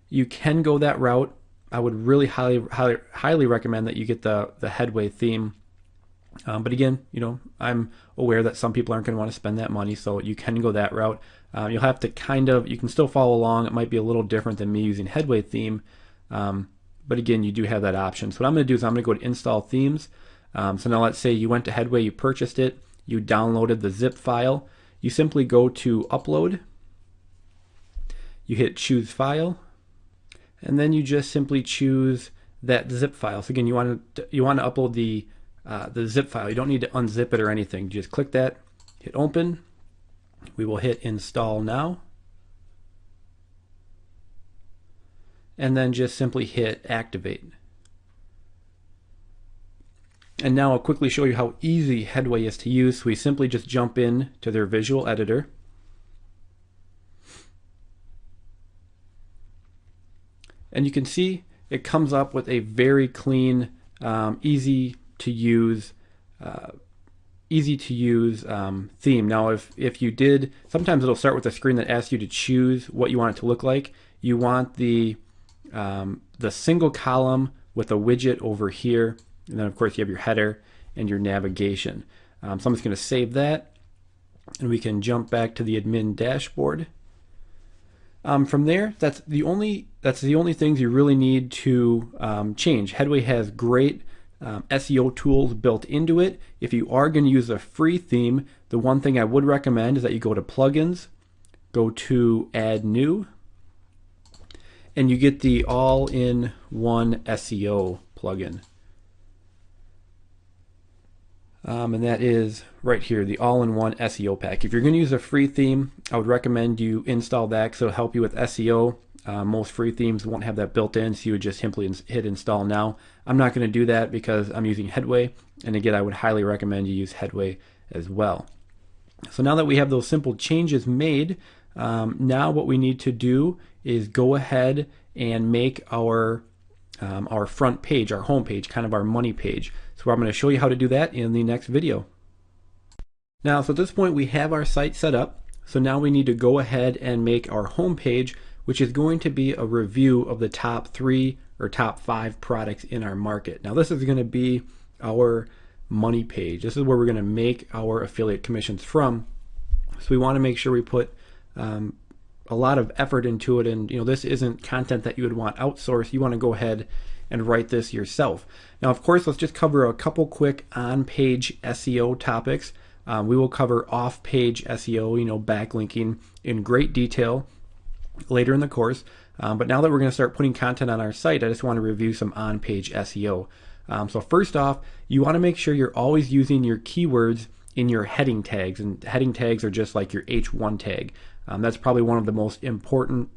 you can go that route. I would really highly recommend that you get the Headway theme. But again, I'm aware that some people aren't going to want to spend that money, so you can go that route. You'll have to you can still follow along. It might be a little different than me using Headway theme. But again, you do have that option. So what I'm going to do is I'm going to go to Install Themes. So now let's say you went to Headway, you purchased it, you downloaded the zip file. You simply go to Upload. You hit Choose File, and then you just simply choose that zip file. So again, you want to upload the zip file. You don't need to unzip it or anything. Just click that, hit Open. We will hit Install Now, and then just simply hit Activate. And now I'll quickly show you how easy Headway is to use. So we simply just jump in to their visual editor. And you can see it comes up with a very clean, easy to use theme. Now, if you did, sometimes it'll start with a screen that asks you to choose what you want it to look like. You want the single column with a widget over here, and then of course you have your header and your navigation. So I'm just going to save that, and we can jump back to the admin dashboard. From there, that's the only things you really need to change. Headway has great SEO tools built into it. If you are going to use a free theme, the one thing I would recommend is that you go to Plugins, go to Add New, and you get the all-in-one SEO plugin. And that is right here, the all-in-one SEO pack. If you're going to use a free theme, I would recommend you install that because it'll help you with SEO. Most free themes won't have that built in, so you would just simply hit install now. I'm not going to do that because I'm using Headway, and again, I would highly recommend you use Headway as well. So now that we have those simple changes made, now what we need to do is go ahead and make our front page, our home page, kind of our money page. So I'm going to show you how to do that in the next video. Now, so at this point we have our site set up. So now we need to go ahead and make our home page, which is going to be a review of the top 3 or top 5 products in our market. Now this is going to be our money page. This is where we're going to make our affiliate commissions from. So we want to make sure we put a lot of effort into it, and this isn't content that you would want outsourced. You want to go ahead and write this yourself. Now, of course, let's just cover a couple quick on-page SEO topics. We will cover off-page SEO, backlinking in great detail later in the course. But now that we're going to start putting content on our site, I just want to review some on-page SEO. So first off, you want to make sure you're always using your keywords in your heading tags, and heading tags are just like your H1 tag. That's probably one of the most important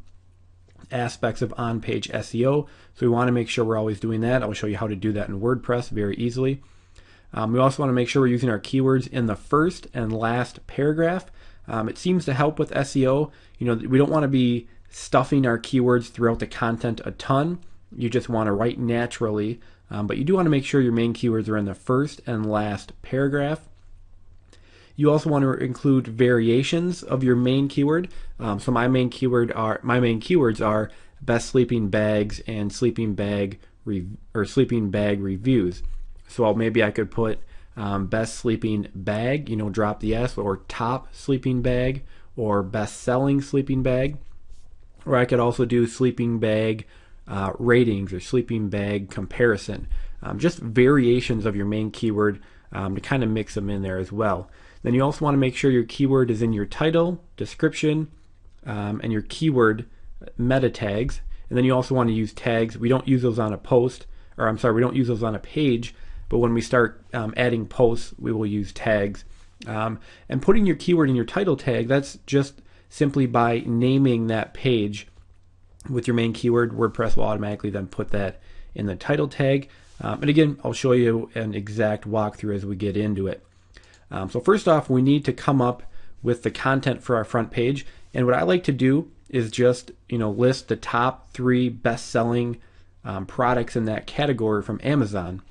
aspects of on-page SEO, so we want to make sure we're always doing that. I'll show you how to do that in WordPress very easily. We also want to make sure we're using our keywords in the first and last paragraph. It seems to help with SEO. We don't want to be stuffing our keywords throughout the content a ton. You just want to write naturally, but you do want to make sure your main keywords are in the first and last paragraph. You also want to include variations of your main keyword. So my main keywords are best sleeping bags and sleeping bag reviews. So maybe I could put best sleeping bag, drop the S, or top sleeping bag, or best selling sleeping bag. Or I could also do sleeping bag ratings or sleeping bag comparison. Just variations of your main keyword to kind of mix them in there as well. Then you also want to make sure your keyword is in your title, description, and your keyword meta tags. And then you also want to use tags. We don't use those on a post, or I'm sorry, we don't use those on a page, but when we start adding posts, we will use tags. And putting your keyword in your title tag, that's just simply by naming that page with your main keyword. WordPress will automatically then put that in the title tag. And again, I'll show you an exact walkthrough as we get into it. So first off, we need to come up with the content for our front page. And what I like to do is just list the top 3 best-selling products in that category from Amazon.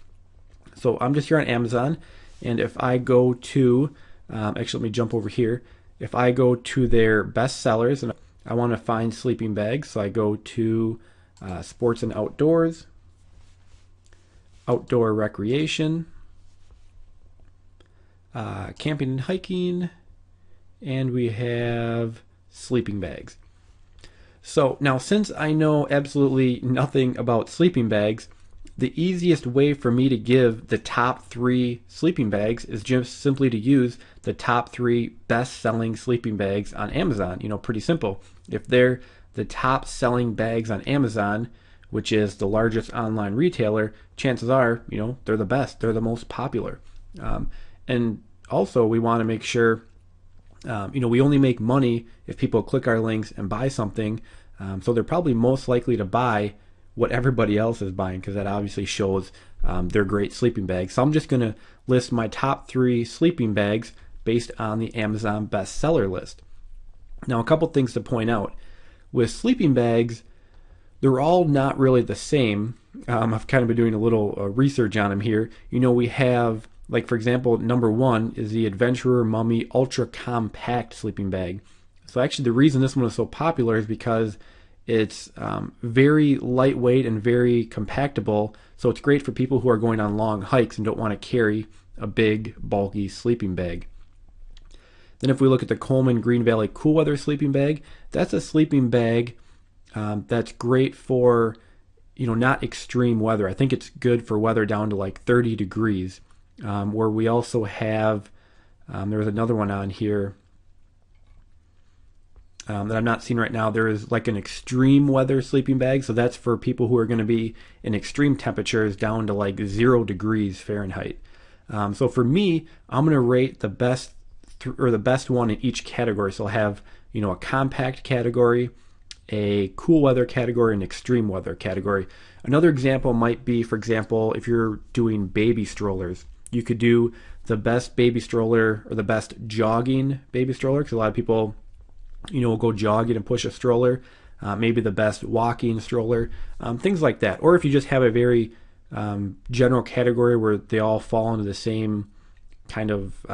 So I'm just here on Amazon, and if I go to, actually let me jump over here. If I go to their best sellers and I want to find sleeping bags, so I go to sports and outdoors, outdoor recreation, camping and hiking, and we have sleeping bags. So now, since I know absolutely nothing about sleeping bags, the easiest way for me to give the top 3 sleeping bags is just simply to use the top 3 best-selling sleeping bags on Amazon. Pretty simple. If they're the top selling bags on Amazon, which is the largest online retailer, chances are, they're the best. They're the most popular. And also, we want to make sure, we only make money if people click our links and buy something. So they're probably most likely to buy what everybody else is buying, because that obviously shows their great sleeping bags. So I'm just going to list my top 3 sleeping bags based on the Amazon bestseller list. Now, a couple things to point out. With sleeping bags, they're all not really the same. I've kind of been doing a little research on them here. We have, like, for example, number 1 is the Adventurer Mummy Ultra Compact Sleeping Bag. So actually the reason this one is so popular is because it's very lightweight and very compactable. So it's great for people who are going on long hikes and don't want to carry a big, bulky sleeping bag. Then if we look at the Coleman Green Valley Cool Weather Sleeping Bag, that's a sleeping bag that's great for, not extreme weather. I think it's good for weather down to like 30 degrees. Where we also have, there was another one on here that I'm not seeing right now. There is like an extreme weather sleeping bag. So that's for people who are going to be in extreme temperatures down to like 0 degrees Fahrenheit. So for me, I'm going to rate the best the best one in each category. So I'll have, a compact category, a cool weather category, and extreme weather category. Another example might be, for example, if you're doing baby strollers, you could do the best baby stroller or the best jogging baby stroller, because a lot of people, will go jogging and push a stroller. Maybe the best walking stroller, things like that. Or if you just have a very general category where they all fall into the same kind of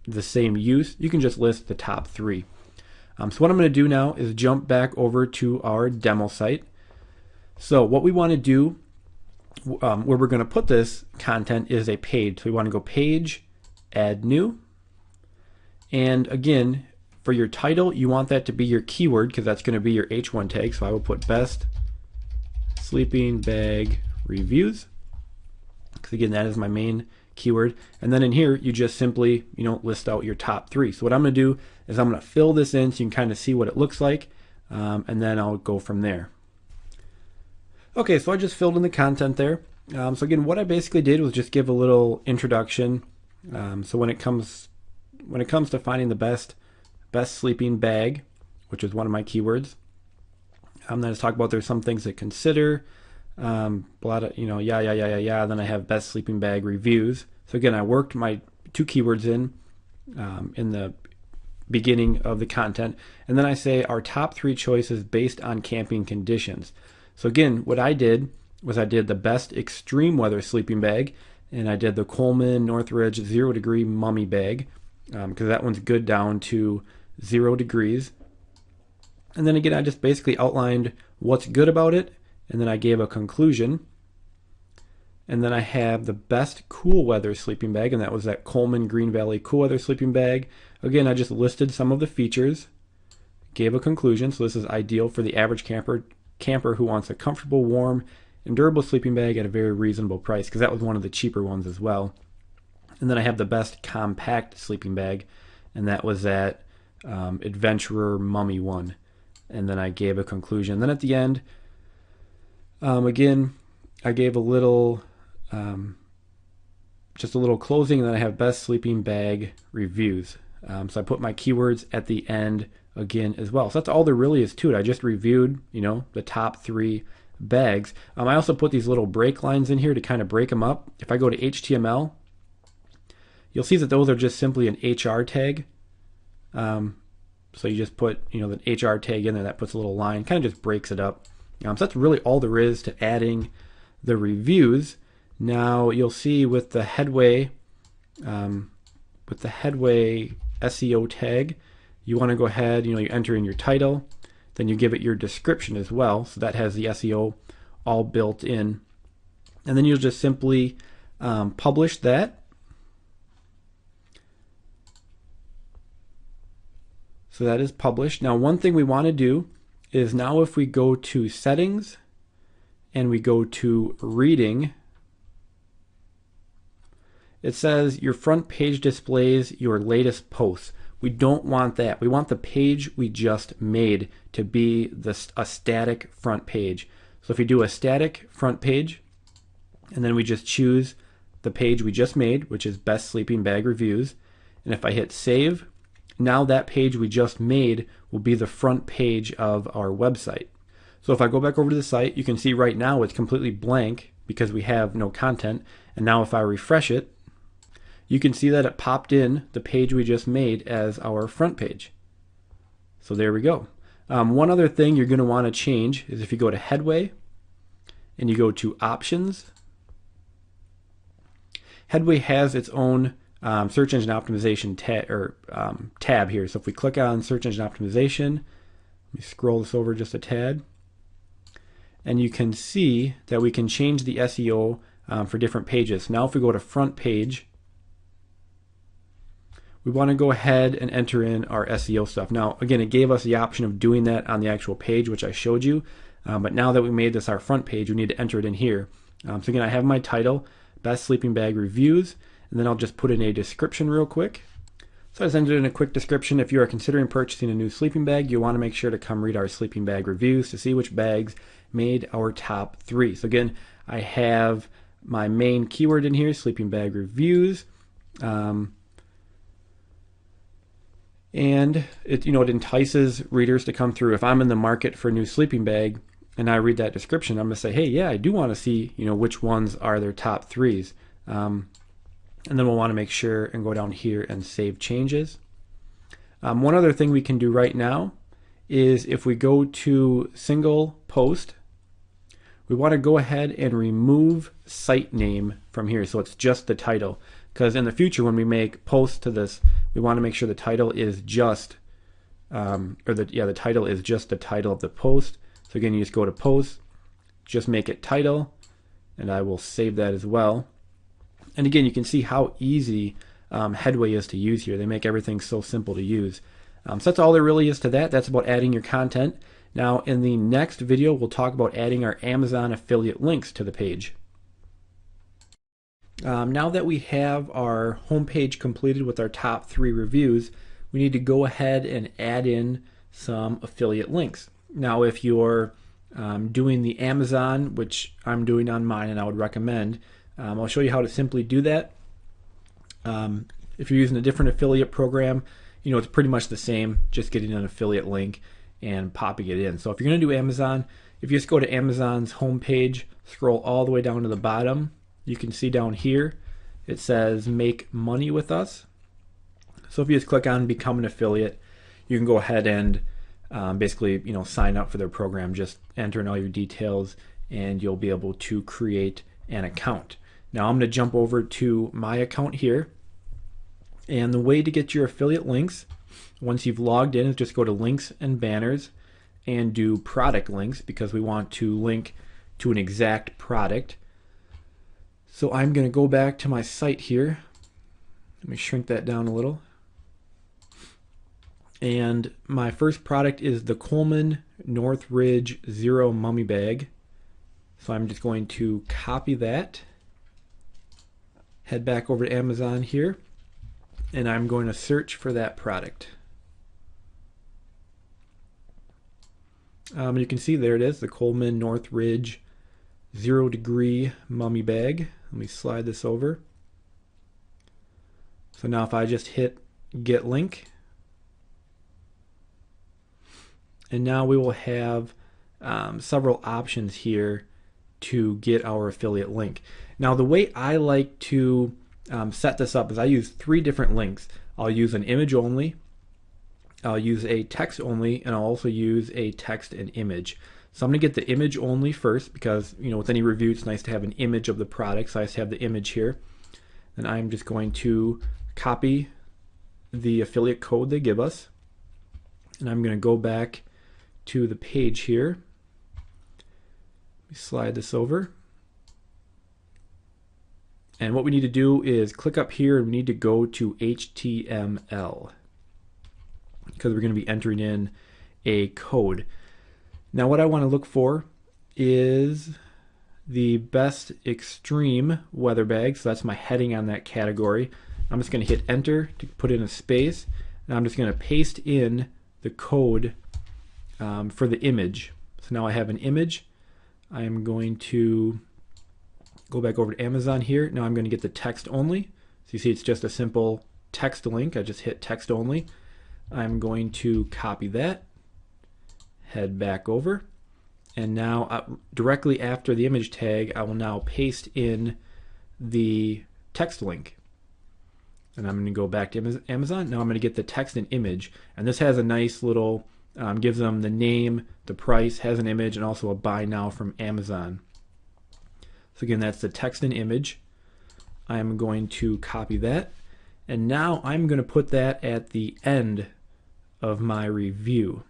the same use, you can just list the top 3. So what I'm going to do now is jump back over to our demo site. So what we want to do, where we're going to put this content, is a page. So we want to go page, add new. And again, for your title, you want that to be your keyword, because that's going to be your H1 tag. So I will put best sleeping bag reviews, because again, that is my main keyword. And then in here, you just simply, list out your top 3. So what I'm going to do is I'm going to fill this in so you can kind of see what it looks like, and then I'll go from there. Okay, so I just filled in the content there. So again, what I basically did was just give a little introduction. So when it comes to finding the best sleeping bag, which is one of my keywords, I'm going to talk about there's some things to consider. Then I have best sleeping bag reviews. So again, I worked my 2 keywords in the beginning of the content, and then I say our top 3 choices based on camping conditions. So again, what I did was I did the best extreme weather sleeping bag, and I did the Coleman Northridge 0 degree mummy bag, because that one's good down to 0 degrees. And then again, I just basically outlined what's good about it, and then I gave a conclusion. And then I have the best cool weather sleeping bag, and that was that Coleman Green Valley Cool Weather Sleeping Bag. Again, I just listed some of the features, gave a conclusion. So this is ideal for the average camper who wants a comfortable, warm, and durable sleeping bag at a very reasonable price, because that was one of the cheaper ones as well. And then I have the best compact sleeping bag, and that was that Adventurer Mummy one. And then I gave a conclusion. Then at the end, again, I gave a little, just a little closing, and then I have best sleeping bag reviews. So I put my keywords at the end again as well. So that's all there really is to it. I just reviewed, the top 3 bags. I also put these little break lines in here to kind of break them up. If I go to HTML, you'll see that those are just simply an HR tag. So you just put, the HR tag in there, that puts a little line, kind of just breaks it up. So that's really all there is to adding the reviews. Now you'll see with the headway SEO tag, you want to go ahead, you enter in your title, then you give it your description as well. So that has the SEO all built in. And then you'll just simply publish that. So that is published. Now one thing we want to do is, now if we go to settings and we go to reading, it says your front page displays your latest posts. We don't want that. We want the page we just made to be a static front page. So if we do a static front page, and then we just choose the page we just made, which is best sleeping bag reviews, and if I hit save, now that page we just made will be the front page of our website. So if I go back over to the site, you can see right now it's completely blank because we have no content. And now if I refresh it, you can see that it popped in the page we just made as our front page. So there we go. One other thing you're going to want to change is if you go to Headway and you go to Options. Headway has its own search engine optimization tab here. So if we click on search engine optimization, let me scroll this over just a tad, and you can see that we can change the SEO for different pages. Now if we go to front page, we want to go ahead and enter in our SEO stuff. Now again, it gave us the option of doing that on the actual page, which I showed you, but now that we made this our front page, we need to enter it in here. So again, I have my title, Best Sleeping Bag Reviews, and then I'll just put in a description real quick. So I just entered in a quick description. If you are considering purchasing a new sleeping bag, you want to make sure to come read our sleeping bag reviews to see which bags made our top 3. So again, I have my main keyword in here, sleeping bag reviews. And it entices readers to come through. If I'm in the market for a new sleeping bag and I read that description, I'm going to say, hey, yeah, I do want to see which ones are their top 3s. And then we'll want to make sure and go down here and save changes. One other thing we can do right now is if we go to single post, we want to go ahead and remove site name from here, so it's just the title. Because in the future, when we make posts to this, we want to make sure the title is just, the title is just the title of the post. So again, you just go to post, just make it title, and I will save that as well. And again, you can see how easy Headway is to use here. They make everything so simple to use. So that's all there really is to that. That's about adding your content. Now in the next video, we'll talk about adding our Amazon affiliate links to the page. Now that we have our homepage completed with our top 3 reviews, we need to go ahead and add in some affiliate links. Now if you're doing the Amazon, which I'm doing on mine and I would recommend, I'll show you how to simply do that. If you're using a different affiliate program, it's pretty much the same, just getting an affiliate link and popping it in. So if you're going to do Amazon, if you just go to Amazon's homepage, scroll all the way down to the bottom, you can see down here it says make money with us. So if you just click on become an affiliate, you can go ahead and basically sign up for their program. Just enter in all your details and you'll be able to create an account. Now I'm going to jump over to my account here, and the way to get your affiliate links once you've logged in is just go to links and banners and do product links, because we want to link to an exact product. So I'm going to go back to my site here. Let me shrink that down a little. And my first product is the Coleman Northridge Zero Mummy Bag. So I'm just going to copy that, head back over to Amazon here, and I'm going to search for that product. You can see there it is, the Coleman Northridge 0 Degree Mummy Bag. Let me slide this over. So now if I just hit get link, and now we will have several options here to get our affiliate link. Now the way I like to set this up is I use 3 different links. I'll use an image only, I'll use a text only, and I'll also use a text and image. So I'm going to get the image only first, because with any review it's nice to have an image of the product. So I just have the image here, and I'm just going to copy the affiliate code they give us, and I'm going to go back to the page here. Let me slide this over. And what we need to do is click up here and we need to go to HTML, because we're going to be entering in a code. Now what I want to look for is the best extreme weather bag. So that's my heading on that category. I'm just going to hit enter to put in a space, and I'm just going to paste in the code for the image. So now I have an image. I'm going to go back over to Amazon here. Now I'm going to get the text only. So you see it's just a simple text link. I just hit text only. I'm going to copy that, head back over, And now directly after the image tag, I will now paste in the text link. And I'm going to go back to Amazon. Now I'm going to get the text and image. And this has a nice little, gives them the name, the price, has an image, and also a buy now from Amazon. So again, that's the text and image. I'm going to copy that. And now I'm going to put that at the end of my review.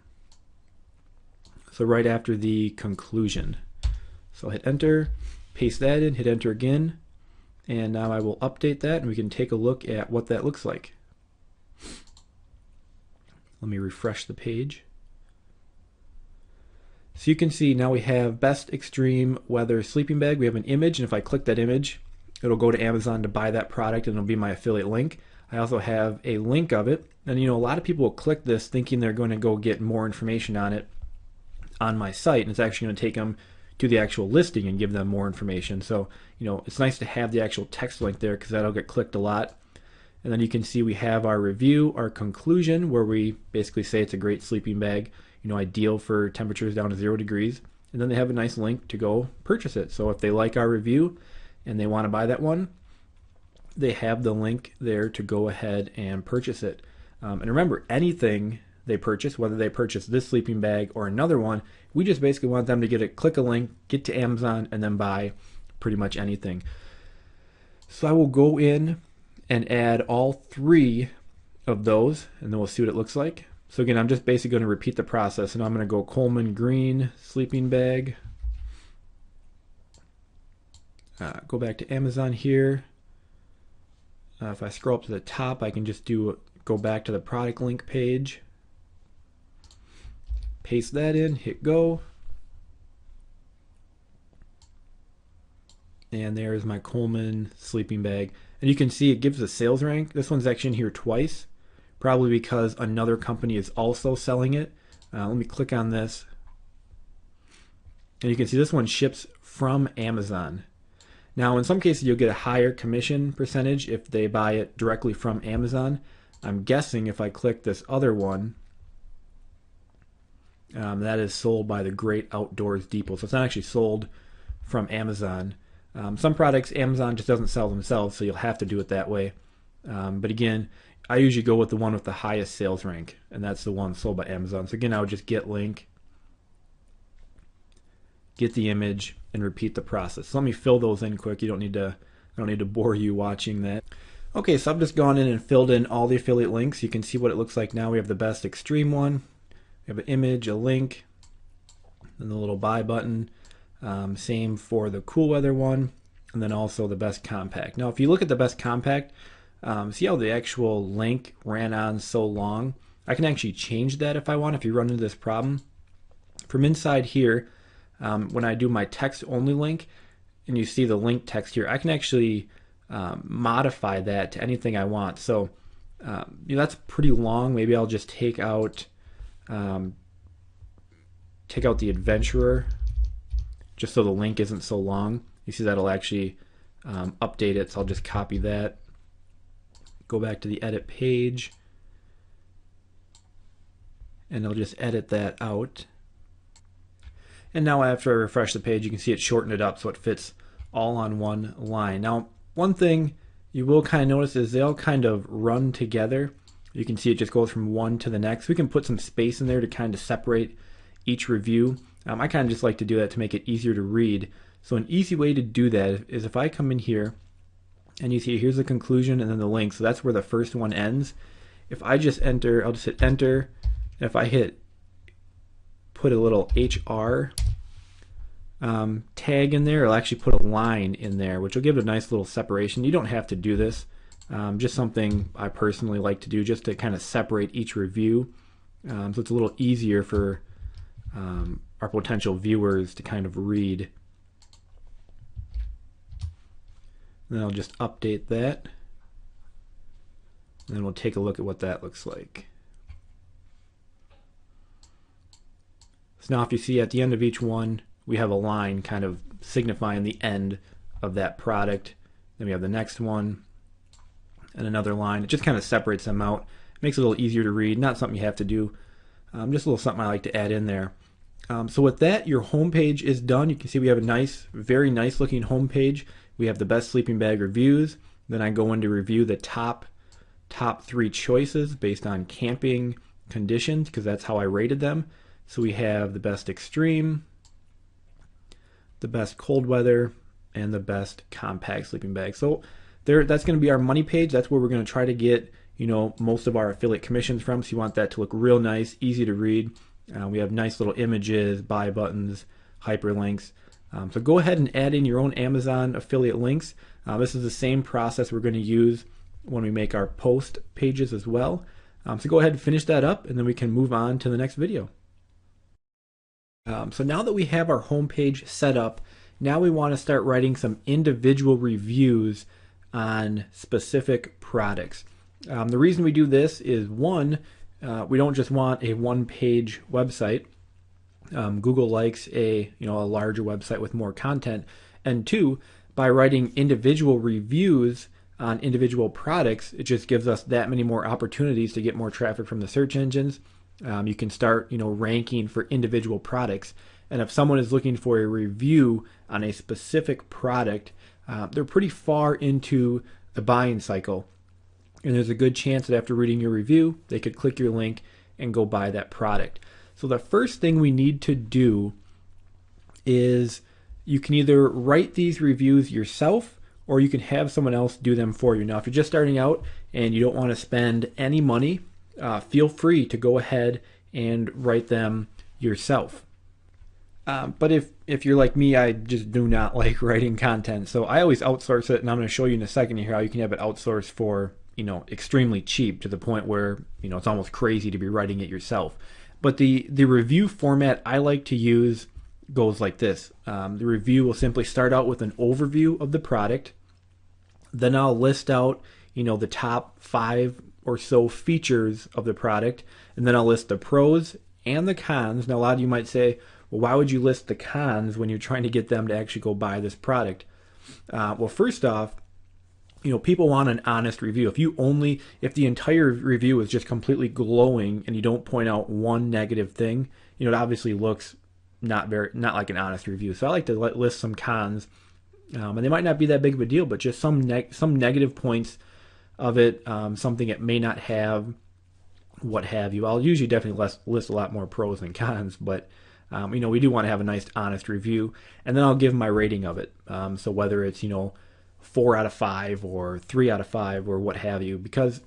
So right after the conclusion. So I'll hit enter, paste that in, hit enter again, and now I will update that and we can take a look at what that looks like. Let me refresh the page. So you can see now we have best extreme weather sleeping bag. We have an image, and if I click that image, it'll go to Amazon to buy that product and it'll be my affiliate link. I also have a link of it, and a lot of people will click this thinking they're going to go get more information on it on my site, and it's actually going to take them to the actual listing and give them more information. So it's nice to have the actual text link there because that'll get clicked a lot. And then you can see we have our review, our conclusion, where we basically say it's a great sleeping bag, ideal for temperatures down to 0 degrees. And then they have a nice link to go purchase it. So if they like our review and they want to buy that one, they have the link there to go ahead and purchase it. And remember, anything they purchase, whether they purchase this sleeping bag or another one, we just basically want them to click a link, get to Amazon, and then buy pretty much anything. So I will go in and add all 3 of those, and then we'll see what it looks like. So again, I'm just basically going to repeat the process, and I'm going to go Coleman Green sleeping bag. Go back to Amazon here. If I scroll up to the top, I can just go back to the product link page. Paste that in, hit go. And there's my Coleman sleeping bag. And you can see it gives a sales rank. This one's actually in here twice, probably because another company is also selling it. Let me click on this. And you can see this one ships from Amazon. Now, in some cases, you'll get a higher commission percentage if they buy it directly from Amazon. I'm guessing if I click this other one, that is sold by the Great Outdoors Depot. So it's not actually sold from Amazon. Some products Amazon just doesn't sell themselves, so you'll have to do it that way. But again, I usually go with the one with the highest sales rank, and that's the one sold by Amazon. So again, I would just get link, get the image, and repeat the process. So let me fill those in quick. I don't need to bore you watching that. Okay, so I've just gone in and filled in all the affiliate links. You can see what it looks like now. We have the best extreme one. We have an image, a link, and the little buy button. Same for the cool weather one, and then also the best compact. Now, if you look at the best compact, see how the actual link ran on so long? I can actually change that if I want, if you run into this problem. From inside here, when I do my text only link, and you see the link text here, I can actually modify that to anything I want. So that's pretty long. Maybe I'll just take out the adventurer, just so the link isn't so long. You see that'll actually update it, so I'll just copy that, go back to the edit page, and I'll just edit that out. And now after I refresh the page, you can see it shortened it up so it fits all on one line. Now, one thing you will kind of notice is they all kind of run together. You can see it just goes from one to the next. We can put some space in there to kind of separate each review. I kind of just like to do that to make it easier to read. So an easy way to do that is if I come in here and you see here's the conclusion and then the link. So that's where the first one ends. If I just enter, I'll just hit enter. And if I put a little HR tag in there, it'll actually put a line in there, which will give it a nice little separation. You don't have to do this. Just something I personally like to do just to kind of separate each review. So it's a little easier for our potential viewers to kind of read. And then I'll just update that. And then we'll take a look at what that looks like. So now if you see at the end of each one, we have a line kind of signifying the end of that product. Then we have the next one and another line. It just kind of separates them out. Makes it a little easier to read. Not something you have to do. Just a little something I like to add in there. So with that, your homepage is done. You can see we have a nice, very nice looking homepage. We have the best sleeping bag reviews. Then I go in to review the top 3 choices based on camping conditions, because that's how I rated them. So we have the best extreme, the best cold weather, and the best compact sleeping bag. So that's going to be our money page. That's where we're going to try to get most of our affiliate commissions from. So you want that to look real nice, easy to read. We have nice little images, buy buttons, hyperlinks. So go ahead and add in your own Amazon affiliate links. This is the same process we're going to use when we make our post pages as well. So go ahead and finish that up, and then we can move on to the next video. So now that we have our homepage set up, now we want to start writing some individual reviews on specific products. The reason we do this is, one, we don't just want a one-page website. Google likes a larger website with more content. And two, by writing individual reviews on individual products, it just gives us that many more opportunities to get more traffic from the search engines. You can start ranking for individual products. And if someone is looking for a review on a specific product, they're pretty far into the buying cycle. And there's a good chance that after reading your review, they could click your link and go buy that product. So the first thing we need to do is you can either write these reviews yourself, or you can have someone else do them for you. Now, if you're just starting out and you don't want to spend any money, feel free to go ahead and write them yourself. But if you're like me, I just do not like writing content. So I always outsource it, and I'm going to show you in a second here how you can have it outsourced for extremely cheap, to the point where it's almost crazy to be writing it yourself. But the review format I like to use goes like this. The review will simply start out with an overview of the product. Then I'll list out the top 5 or so features of the product, and then I'll list the pros and the cons. Now, a lot of you might say, well, why would you list the cons when you're trying to get them to actually go buy this product? Well, first off, people want an honest review. If the entire review is just completely glowing and you don't point out one negative thing, it obviously looks not like an honest review. So I like to list some cons, and they might not be that big of a deal, but just some negative points of it, something it may not have, what have you. I'll usually definitely list a lot more pros than cons, but we do want to have a nice honest review, and then I'll give my rating of it. So whether it's 4 out of 5 or 3 out of 5 or what have you, because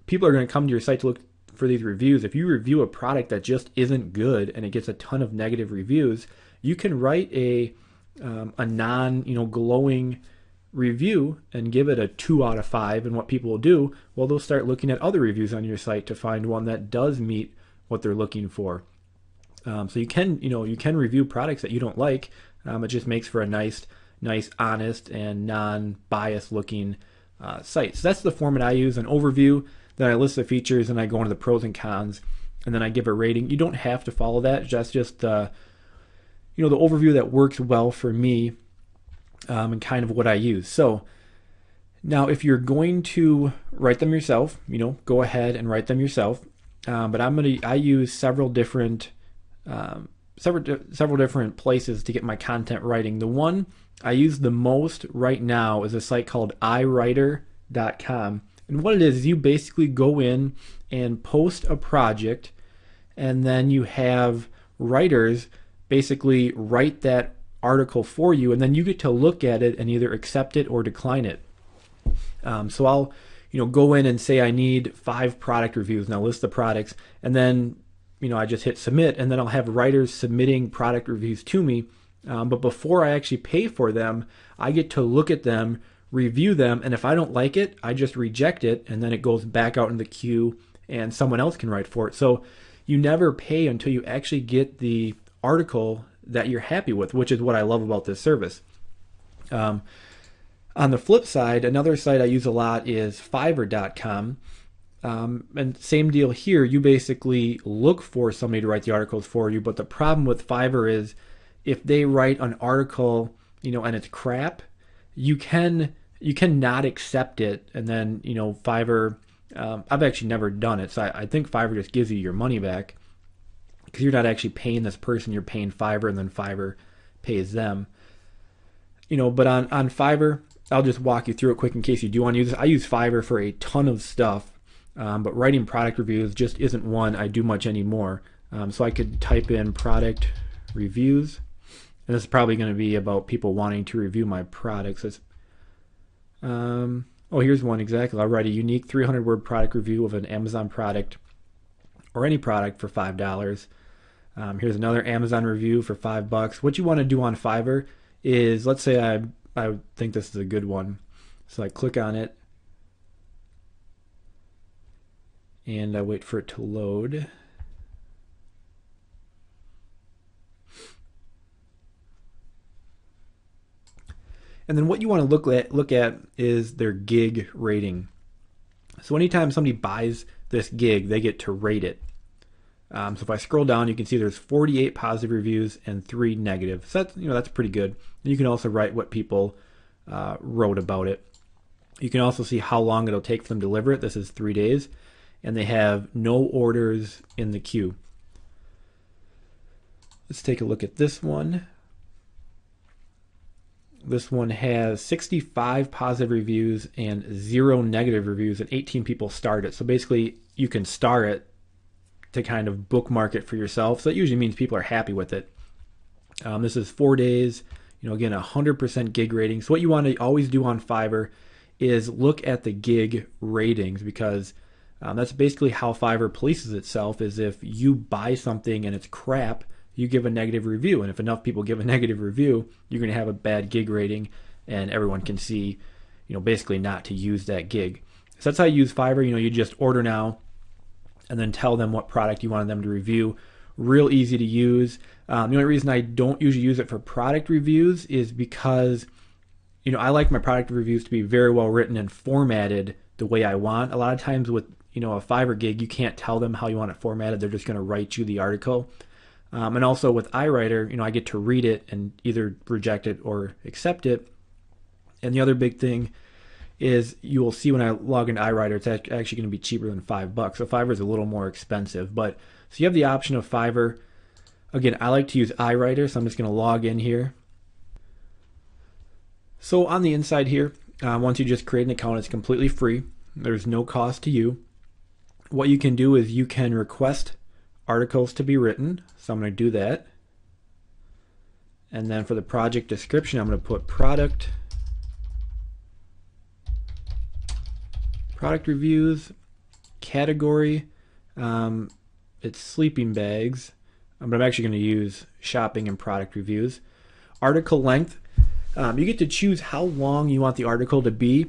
people are going to come to your site to look for these reviews. If you review a product that just isn't good and it gets a ton of negative reviews, you can write a non glowing review and give it a 2 out of 5, and what people will do, well, they'll start looking at other reviews on your site to find one that does meet what they're looking for. So you can review products that you don't like. It just makes for a nice, honest, and non-biased looking site. So that's the format I use: an overview, then I list the features, and I go into the pros and cons, and then I give a rating. You don't have to follow that. That's just the overview that works well for me, and kind of what I use. So now, if you're going to write them yourself, go ahead and write them yourself. But I use several different places to get my content writing. The one I use the most right now is a site called iWriter.com. And what it is you basically go in and post a project, and then you have writers basically write that article for you, and then you get to look at it and either accept it or decline it. So I'll go in and say I need 5 product reviews, and I'll list the products, and then I just hit submit, and then I'll have writers submitting product reviews to me. But before I actually pay for them, I get to look at them, review them, and if I don't like it, I just reject it, and then it goes back out in the queue and someone else can write for it. So you never pay until you actually get the article that you're happy with, which is what I love about this service. On the flip side, another site I use a lot is Fiverr.com. And same deal here. You basically look for somebody to write the articles for you, but the problem with Fiverr is if they write an article, and it's crap, you cannot accept it. And then, Fiverr, I've actually never done it, so I think Fiverr just gives you your money back. because you're not actually paying this person, you're paying Fiverr, and then Fiverr pays them. But on Fiverr, I'll just walk you through it quick in case you do want to use this. I use Fiverr for a ton of stuff, but writing product reviews just isn't one I do much anymore. So I could type in product reviews, and this is probably going to be about people wanting to review my products. Here's one exactly. I'll write a unique 300-word product review of an Amazon product or any product for $5. Here's another Amazon review for $5. What you want to do on Fiverr is, let's say I think this is a good one. So I click on it and I wait for it to load. And then what you want to look at is their gig rating. So anytime somebody buys this gig, they get to rate it. So if I scroll down, you can see there's 48 positive reviews and 3 negative. So that's pretty good. And you can also write what people wrote about it. You can also see how long it'll take for them to deliver it. This is 3 days, and they have no orders in the queue. Let's take a look at this one. This one has 65 positive reviews and 0 negative reviews, and 18 people start it. So basically, you can star it to kind of bookmark it for yourself. So that usually means people are happy with it. This is 4 days. Again, 100% gig rating. So what you want to always do on Fiverr is look at the gig ratings, because that's basically how Fiverr polices itself. Is if you buy something and it's crap, you give a negative review, and if enough people give a negative review, you're going to have a bad gig rating, and everyone can see, basically not to use that gig. So that's how you use Fiverr. You just order now, and then tell them what product you wanted them to review. Real easy to use. The only reason I don't usually use it for product reviews is because, I like my product reviews to be very well written and formatted the way I want. A lot of times with, a Fiverr gig, you can't tell them how you want it formatted. They're just going to write you the article. And also with iWriter, I get to read it and either reject it or accept it. And the other big thing is you will see when I log into iWriter, it's actually going to be cheaper than $5. So Fiverr is a little more expensive. But so you have the option of Fiverr. Again, I like to use iWriter, so I'm just going to log in here. So on the inside here, once you just create an account, it's completely free. There's no cost to you. What you can do is you can request articles to be written. So I'm going to do that. And then for the project description, I'm going to put product reviews, category, it's sleeping bags, but I'm actually going to use shopping and product reviews. Article length, you get to choose how long you want the article to be.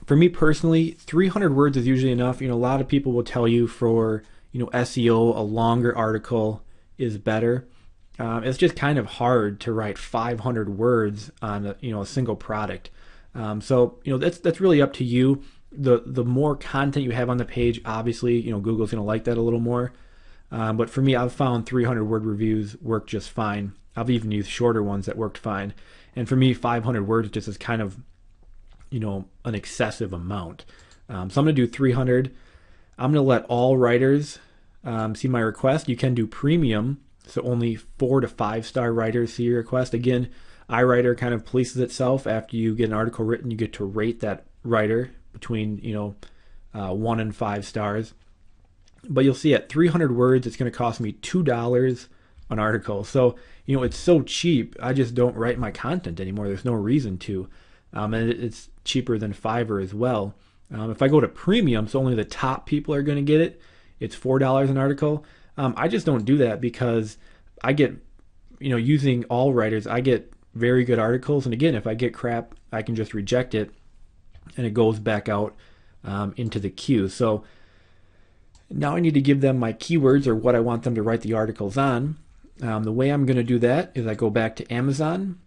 For me personally, 300 words is usually enough. A lot of people will tell you for SEO, a longer article is better. It's just kind of hard to write 500 words on a single product. So that's really up to you. The more content you have on the page, obviously, Google's going to like that a little more. But for me, I've found 300 word reviews work just fine. I've even used shorter ones that worked fine. And for me, 500 words just is kind of, an excessive amount. So I'm going to do 300. I'm going to let all writers see my request. You can do premium, so only 4 to 5 star writers see your request. Again, iWriter kind of polices itself. After you get an article written, you get to rate that writer between 1 and 5 stars. But you'll see at 300 words, it's going to cost me $2 an article. So it's so cheap. I just don't write my content anymore. There's no reason to, and it's cheaper than Fiverr as well. If I go to premium, so only the top people are going to get it, it's $4 an article. I just don't do that because I get, using all writers, I get very good articles. And again, if I get crap, I can just reject it and it goes back out into the queue. So now I need to give them my keywords or what I want them to write the articles on. The way I'm going to do that is I go back to Amazon.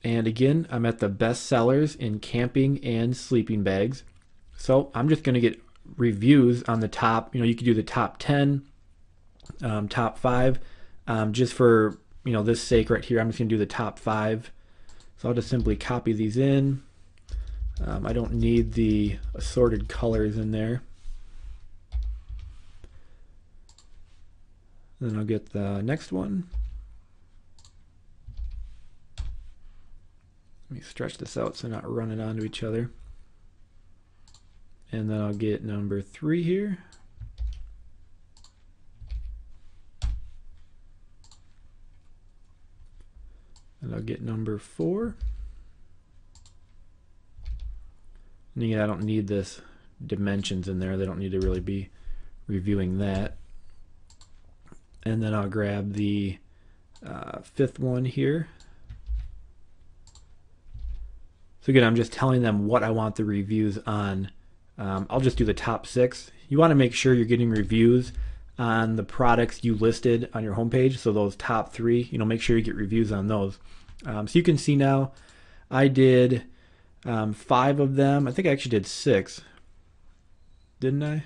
And again, I'm at the best sellers in camping and sleeping bags. So I'm just going to get reviews on the top. You could do the top 10, top 5. Just for this sake right here, I'm just going to do the top 5. So I'll just simply copy these in. I don't need the assorted colors in there. Then I'll get the next one. Let me stretch this out so I'm not running onto each other. And then I'll get number 3 here. And I'll get number 4. And again, I don't need this dimensions in there. They don't need to really be reviewing that. And then I'll grab the 5th one here. So again, I'm just telling them what I want the reviews on. I'll just do the top 6. You want to make sure you're getting reviews on the products you listed on your homepage. So those top 3, make sure you get reviews on those. So you can see now I did 5 of them. I think I actually did 6. Didn't I?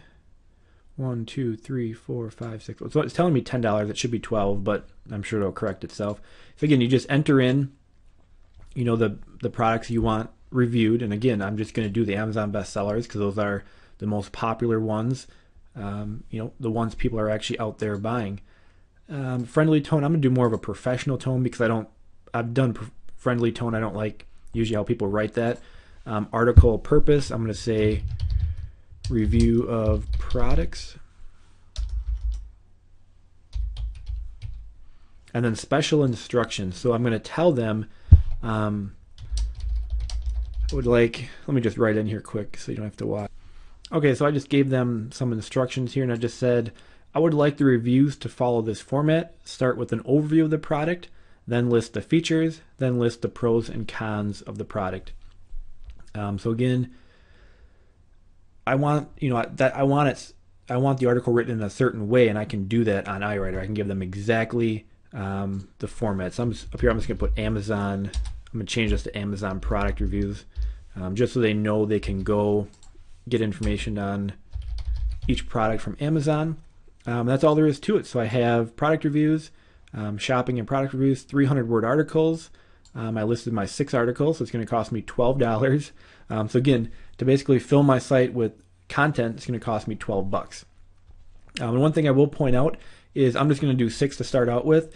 1, 2, 3, 4, 5, 6. So it's telling me $10. It should be 12, but I'm sure it'll correct itself. So again, you just enter in, the products you want reviewed. And again, I'm just going to do the Amazon bestsellers because those are the most popular ones. The ones people are actually out there buying. Friendly tone, I'm going to do more of a professional tone because I've done friendly tone. I don't like usually how people write that. Article purpose, I'm going to say review of products. And then special instructions. So I'm going to tell them, let me just write in here quick so you don't have to watch. Okay, so I just gave them some instructions here and I just said, I would like the reviews to follow this format. Start with an overview of the product, then list the features, then list the pros and cons of the product. So again, I want the article written in a certain way, and I can do that on iWriter. I can give them exactly the format. So up here I'm just going to put Amazon. I'm going to change this to Amazon product reviews, just so they know they can go get information on each product from Amazon. That's all there is to it. So I have product reviews, shopping and product reviews, 300-word articles. I listed my 6 articles, so it's going to cost me $12. So again, to basically fill my site with content, it's going to cost me $12. And one thing I will point out is I'm just going to do 6 to start out with.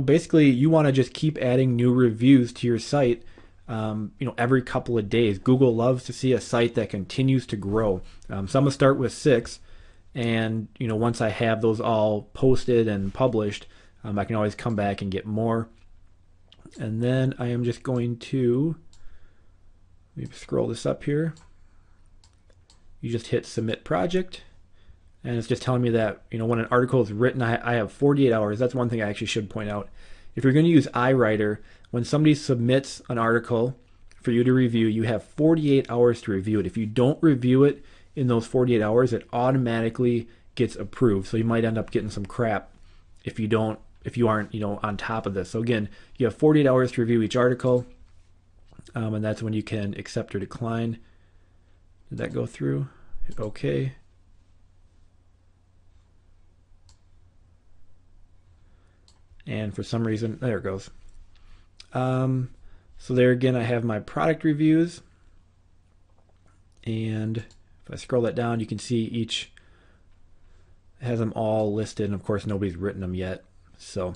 Basically you want to just keep adding new reviews to your site, every couple of days. Google loves to see a site that continues to grow. So I'm going to start with 6, and once I have those all posted and published, I can always come back and get more. And then I am just going to, let me scroll this up here. You just hit submit project, and it's just telling me that when an article is written, I have 48 hours. That's one thing I actually should point out. If you're going to use iWriter, when somebody submits an article for you to review, you have 48 hours to review it. If you don't review it in those 48 hours, it automatically gets approved. So you might end up getting some crap if you aren't on top of this. So again, you have 48 hours to review each article, and that's when you can accept or decline. Did that go through? Hit OK. And for some reason, there it goes. So there again, I have my product reviews, and if I scroll that down, you can see each has them all listed, and of course nobody's written them yet. So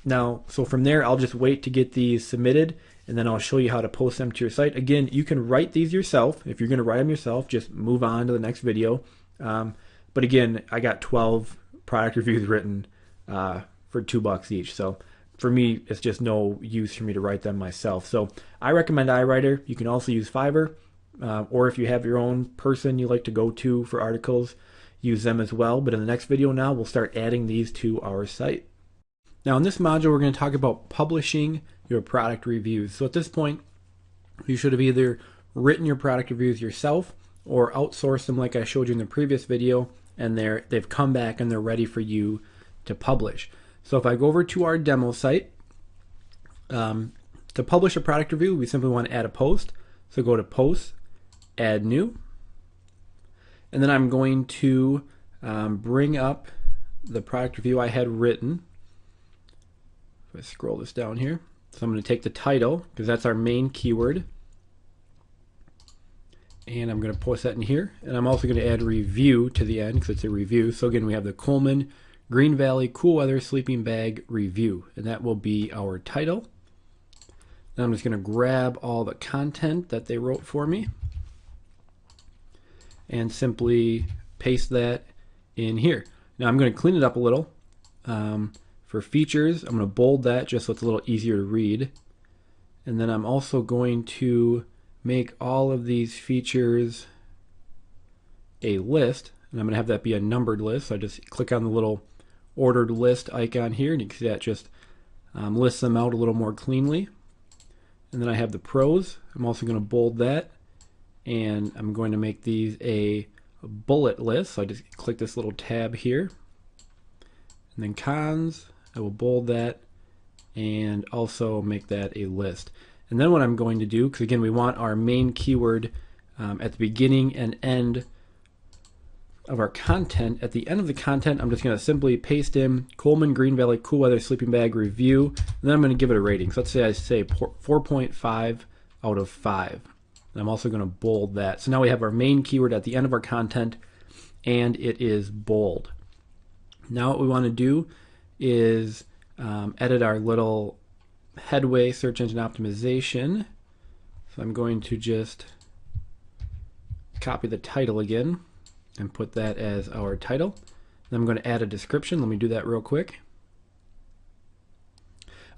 from there, I'll just wait to get these submitted, and then I'll show you how to post them to your site. Again, you can write these yourself. If you're going to write them yourself, just move on to the next video. But again, I got 12 product reviews written for $2 each. So for me, it's just no use for me to write them myself. So I recommend iWriter. You can also use Fiverr, or if you have your own person you like to go to for articles, use them as well. But in the next video now, we'll start adding these to our site. Now in this module, we're going to talk about publishing your product reviews. So at this point, you should have either written your product reviews yourself or outsourced them like I showed you in the previous video, and they've come back and they're ready for you to publish. So if I go over to our demo site, to publish a product review, we simply want to add a post. So go to Post, Add New, and then I'm going to bring up the product review I had written. If I scroll this down here, so I'm going to take the title, because that's our main keyword, and I'm going to post that in here. And I'm also going to add review to the end because it's a review. So again, we have the Coleman Green Valley Cool Weather Sleeping Bag Review, and that will be our title. Then I'm just going to grab all the content that they wrote for me and simply paste that in here. Now I'm going to clean it up a little. For features, I'm going to bold that just so it's a little easier to read. And then I'm also going to make all of these features a list, and I'm going to have that be a numbered list. So I just click on the little ordered list icon here, and you can see that just lists them out a little more cleanly. And then I have the pros. I'm also going to bold that, and I'm going to make these a bullet list. So I just click this little tab here. And then cons, I will bold that and also make that a list. And then what I'm going to do, because again we want our main keyword at the beginning and end of our content. At the end of the content, I'm just going to simply paste in Coleman Green Valley Cool Weather Sleeping Bag Review, and then I'm going to give it a rating. So let's say I say 4.5 out of 5. And I'm also going to bold that. So now we have our main keyword at the end of our content, and it is bold. Now what we want to do is edit our little headway search engine optimization. So I'm going to just copy the title again and put that as our title. Then I'm going to add a description. Let me do that real quick.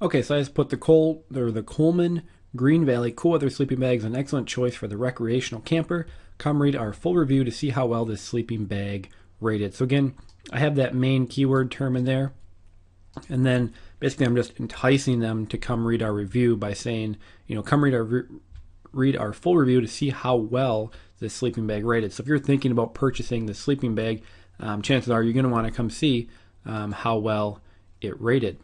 Okay, so I just put the Coleman Green Valley Cool Weather Sleeping Bag is an excellent choice for the recreational camper. Come read our full review to see how well this sleeping bag rated. So again, I have that main keyword term in there, and then basically I'm just enticing them to come read our review by saying, come read our full review to see how well this sleeping bag rated. So if you're thinking about purchasing the sleeping bag, chances are you're going to want to come see how well it rated.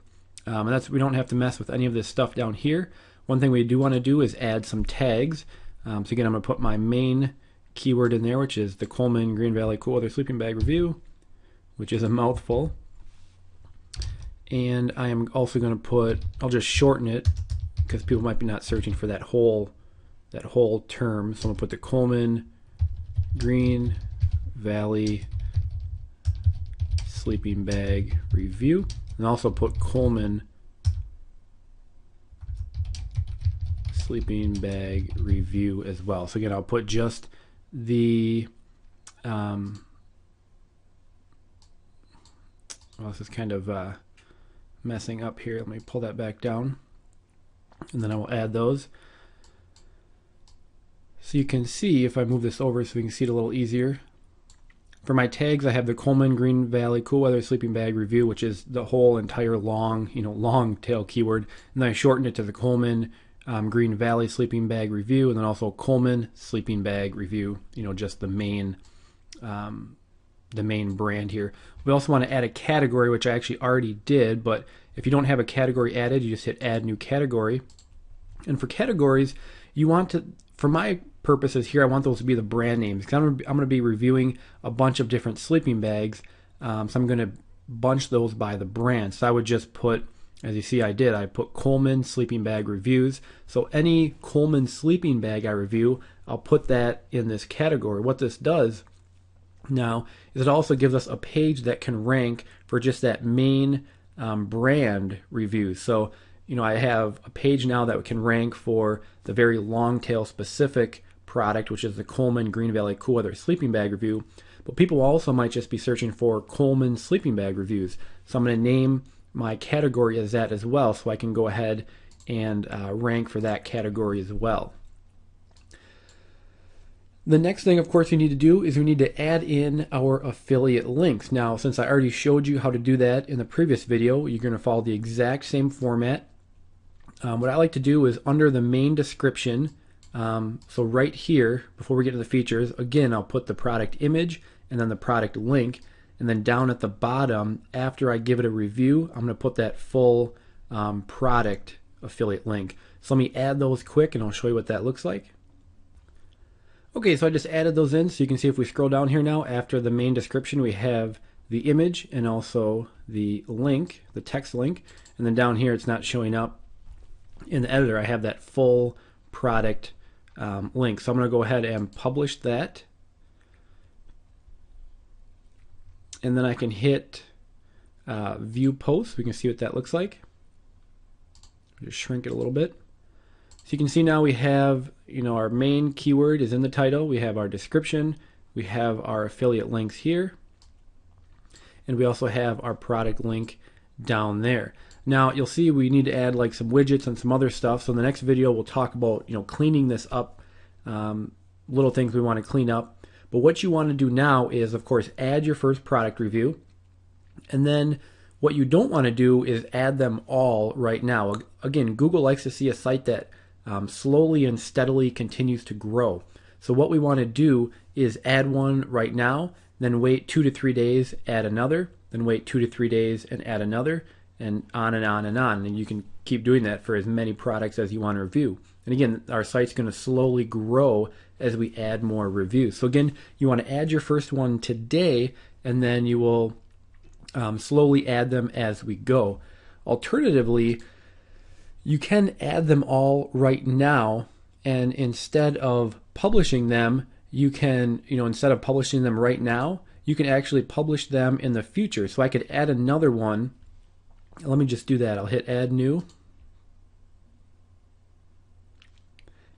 And we don't have to mess with any of this stuff down here. One thing we do want to do is add some tags. So again, I'm going to put my main keyword in there, which is the Coleman Green Valley Cool Weather Sleeping Bag Review, which is a mouthful. And I am also going to I'll just shorten it because people might be not searching for that whole term. So I'm going to put the Coleman Green Valley Sleeping Bag Review, and also put Coleman Sleeping Bag Review as well. So again, I'll put just the well, this is kind of messing up here. Let me pull that back down, and then I will add those. So you can see, if I move this over so we can see it a little easier, for my tags I have the Coleman Green Valley Cool Weather Sleeping Bag Review, which is the whole entire long tail keyword, and then I shortened it to the Coleman Green Valley Sleeping Bag Review, and then also Coleman Sleeping Bag Review, just the main brand here. We also want to add a category, which I actually already did, but if you don't have a category added, you just hit add new category. And for categories, you want to, for my purposes here, I want those to be the brand names, because I'm going to be reviewing a bunch of different sleeping bags, so I'm going to bunch those by the brand. So I would just put, as you see I put Coleman Sleeping Bag Reviews. So any Coleman sleeping bag I review, I'll put that in this category. What this does now is it also gives us a page that can rank for just that main brand review. So I have a page now that can rank for the very long tail specific product, which is the Coleman Green Valley Cool Weather Sleeping Bag Review. But people also might just be searching for Coleman Sleeping Bag Reviews. So I'm going to name my category as that as well, so I can go ahead and rank for that category as well. The next thing, of course, you need to do is we need to add in our affiliate links. Now, since I already showed you how to do that in the previous video, you're going to follow the exact same format. What I like to do is under the main description, so right here, before we get to the features, again, I'll put the product image and then the product link, and then down at the bottom, after I give it a review, I'm going to put that full product affiliate link. So let me add those quick, and I'll show you what that looks like. Okay, so I just added those in, so you can see if we scroll down here now, after the main description, we have the image and also the link, the text link, and then down here it's not showing up in the editor. I have that full product link. So I'm going to go ahead and publish that, and then I can hit view posts. We can see what that looks like. Just shrink it a little bit. So you can see now we have, our main keyword is in the title. We have our description. We have our affiliate links here. And we also have our product link down there. Now you'll see we need to add like some widgets and some other stuff. So in the next video we'll talk about cleaning this up, little things we want to clean up. But what you want to do now is, of course, add your first product review. And then what you don't want to do is add them all right now. Again, Google likes to see a site that slowly and steadily continues to grow. So what we want to do is add one right now, then wait 2 to 3 days, add another, then wait 2 to 3 days and add another, and on and on and on. And you can keep doing that for as many products as you want to review. And again, our site's going to slowly grow as we add more reviews. So again, you want to add your first one today, and then you will slowly add them as we go. Alternatively, you can add them all right now, and instead of publishing them, you can, instead of publishing them right now, you can actually publish them in the future. So I could add another one. Let me just do that. I'll hit add new.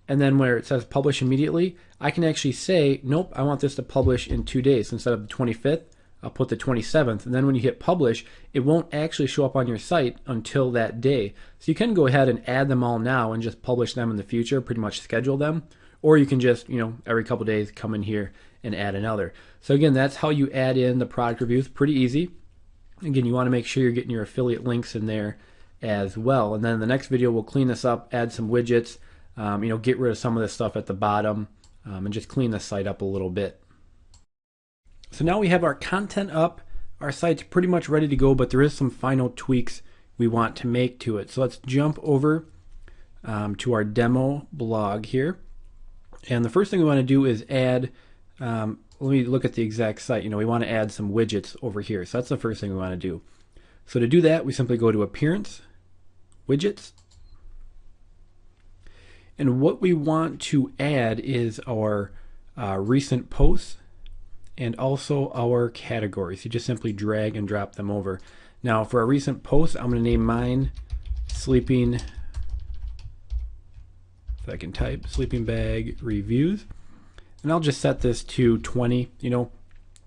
And then where it says publish immediately, I can actually say, nope, I want this to publish in 2 days. So instead of the 25th, I'll put the 27th. And then when you hit publish, it won't actually show up on your site until that day. So you can go ahead and add them all now and just publish them in the future, pretty much schedule them. Or you can just, every couple days come in here and add another. So again, that's how you add in the product reviews. Pretty easy. Again, you want to make sure you're getting your affiliate links in there as well. And then in the next video, we'll clean this up, add some widgets, get rid of some of the stuff at the bottom, and just clean the site up a little bit. So now we have our content up. Our site's pretty much ready to go, but there is some final tweaks we want to make to it. So let's jump over to our demo blog here. And the first thing we want to do is add, let me look at the exact site. We want to add some widgets over here. So that's the first thing we want to do. So to do that, we simply go to Appearance, Widgets. And what we want to add is our recent posts and also our categories. You just simply drag and drop them over. Now for our recent posts, I'm going to name mine Sleeping, if I can type, Sleeping Bag Reviews. And I'll just set this to 20.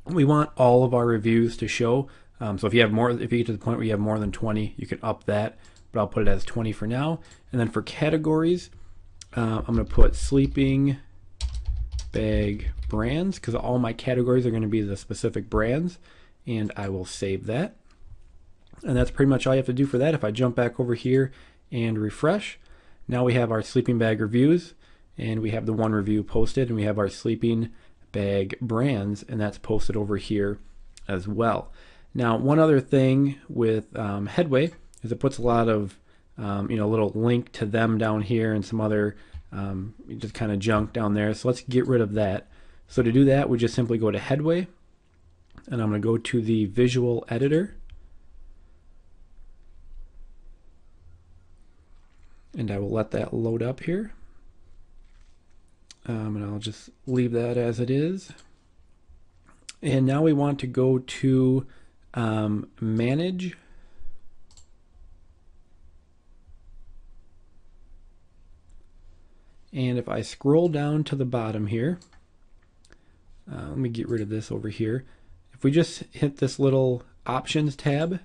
We want all of our reviews to show. So if you have more, if you get to the point where you have more than 20, you can up that, but I'll put it as 20 for now. And then for categories, I'm going to put Sleeping Bag Brands, because all my categories are going to be the specific brands, and I will save that. And that's pretty much all you have to do for that. If I jump back over here and refresh, now we have our sleeping bag reviews, and we have the one review posted, and we have our sleeping bag brands, and that's posted over here as well. Now, one other thing with Headway is it puts a lot of little link to them down here and some other just kind of junk down there. So let's get rid of that. So to do that, we just simply go to Headway, and I'm going to go to the visual editor. And I will let that load up here. And I'll just leave that as it is. And now we want to go to Manage. And if I scroll down to the bottom here, let me get rid of this over here. If we just hit this little Options tab,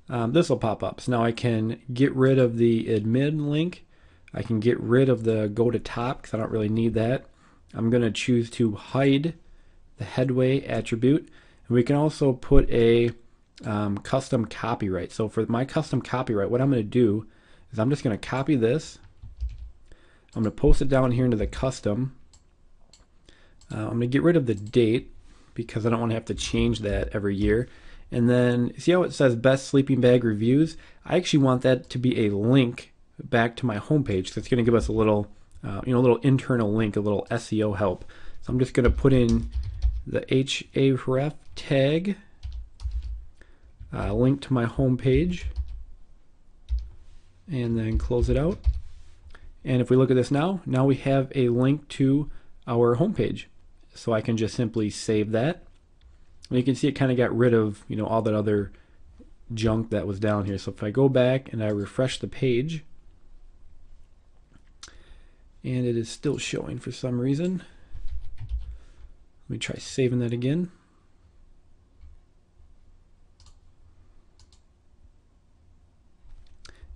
this will pop up. So now I can get rid of the admin link. I can get rid of the go to top because I don't really need that. I'm going to choose to hide the Headway attribute. And we can also put a custom copyright. So for my custom copyright, what I'm going to do is I'm just going to copy this. I'm going to post it down here into the custom. I'm going to get rid of the date because I don't want to have to change that every year. And then see how it says best sleeping bag reviews? I actually want that to be a link back to my homepage. So it's going to give us a little, little internal link, a little SEO help. So I'm just going to put in the href tag, link to my homepage, and then close it out. And if we look at this now we have a link to our homepage. So I can just simply save that. And you can see it kind of got rid of, you know, all that other junk that was down here. So if I go back and I refresh the page, and it is still showing for some reason. Let me try saving that again.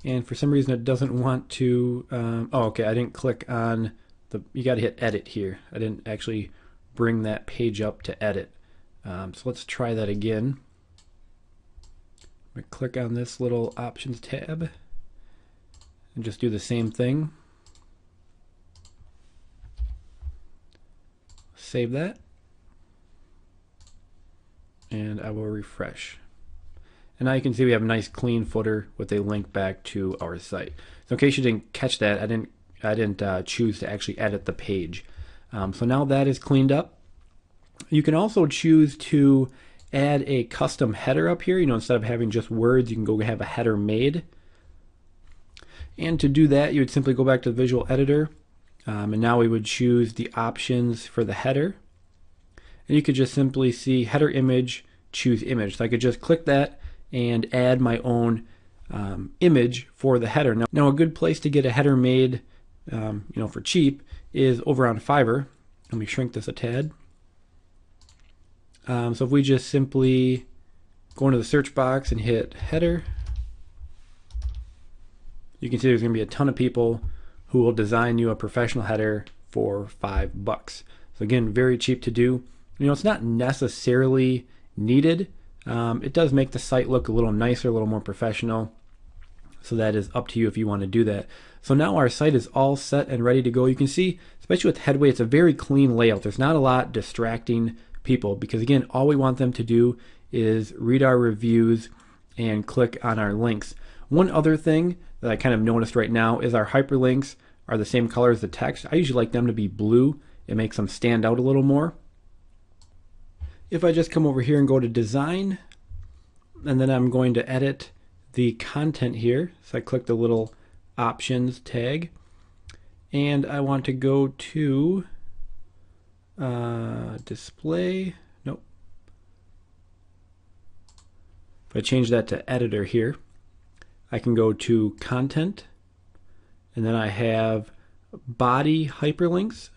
And for some reason it doesn't want to, oh, okay, I didn't click on the, you got to hit edit here. I didn't actually bring that page up to edit. So let's try that again. I'm going to click on this little options tab and just do the same thing. Save that. And I will refresh. And now you can see we have a nice clean footer with a link back to our site. So in case you didn't catch that, I didn't choose to actually edit the page. So now that is cleaned up. You can also choose to add a custom header up here. You know, instead of having just words, you can go have a header made. And to do that, you would simply go back to the visual editor. And now we would choose the options for the header. And you could just simply see header image, choose image. So I could just click that and add my own image for the header. Now a good place to get a header made, you know, for cheap is over on Fiverr. Let me shrink this a tad. So if we just simply go into the search box and hit header, you can see there's going to be a ton of people who will design you a professional header for $5. So again, very cheap to do. You know, it's not necessarily needed. It does make the site look a little nicer, a little more professional. So that is up to you if you want to do that. So now our site is all set and ready to go. You can see, especially with Headway, it's a very clean layout. There's not a lot distracting people because again, all we want them to do is read our reviews and click on our links. One other thing that I kind of noticed right now is our hyperlinks are the same color as the text. I usually like them to be blue. It makes them stand out a little more. If I just come over here and go to design, and then I'm going to edit the content here. So I click the little options tag, and I want to go to display. Nope. If I change that to editor here, I can go to content, and then I have body hyperlinks.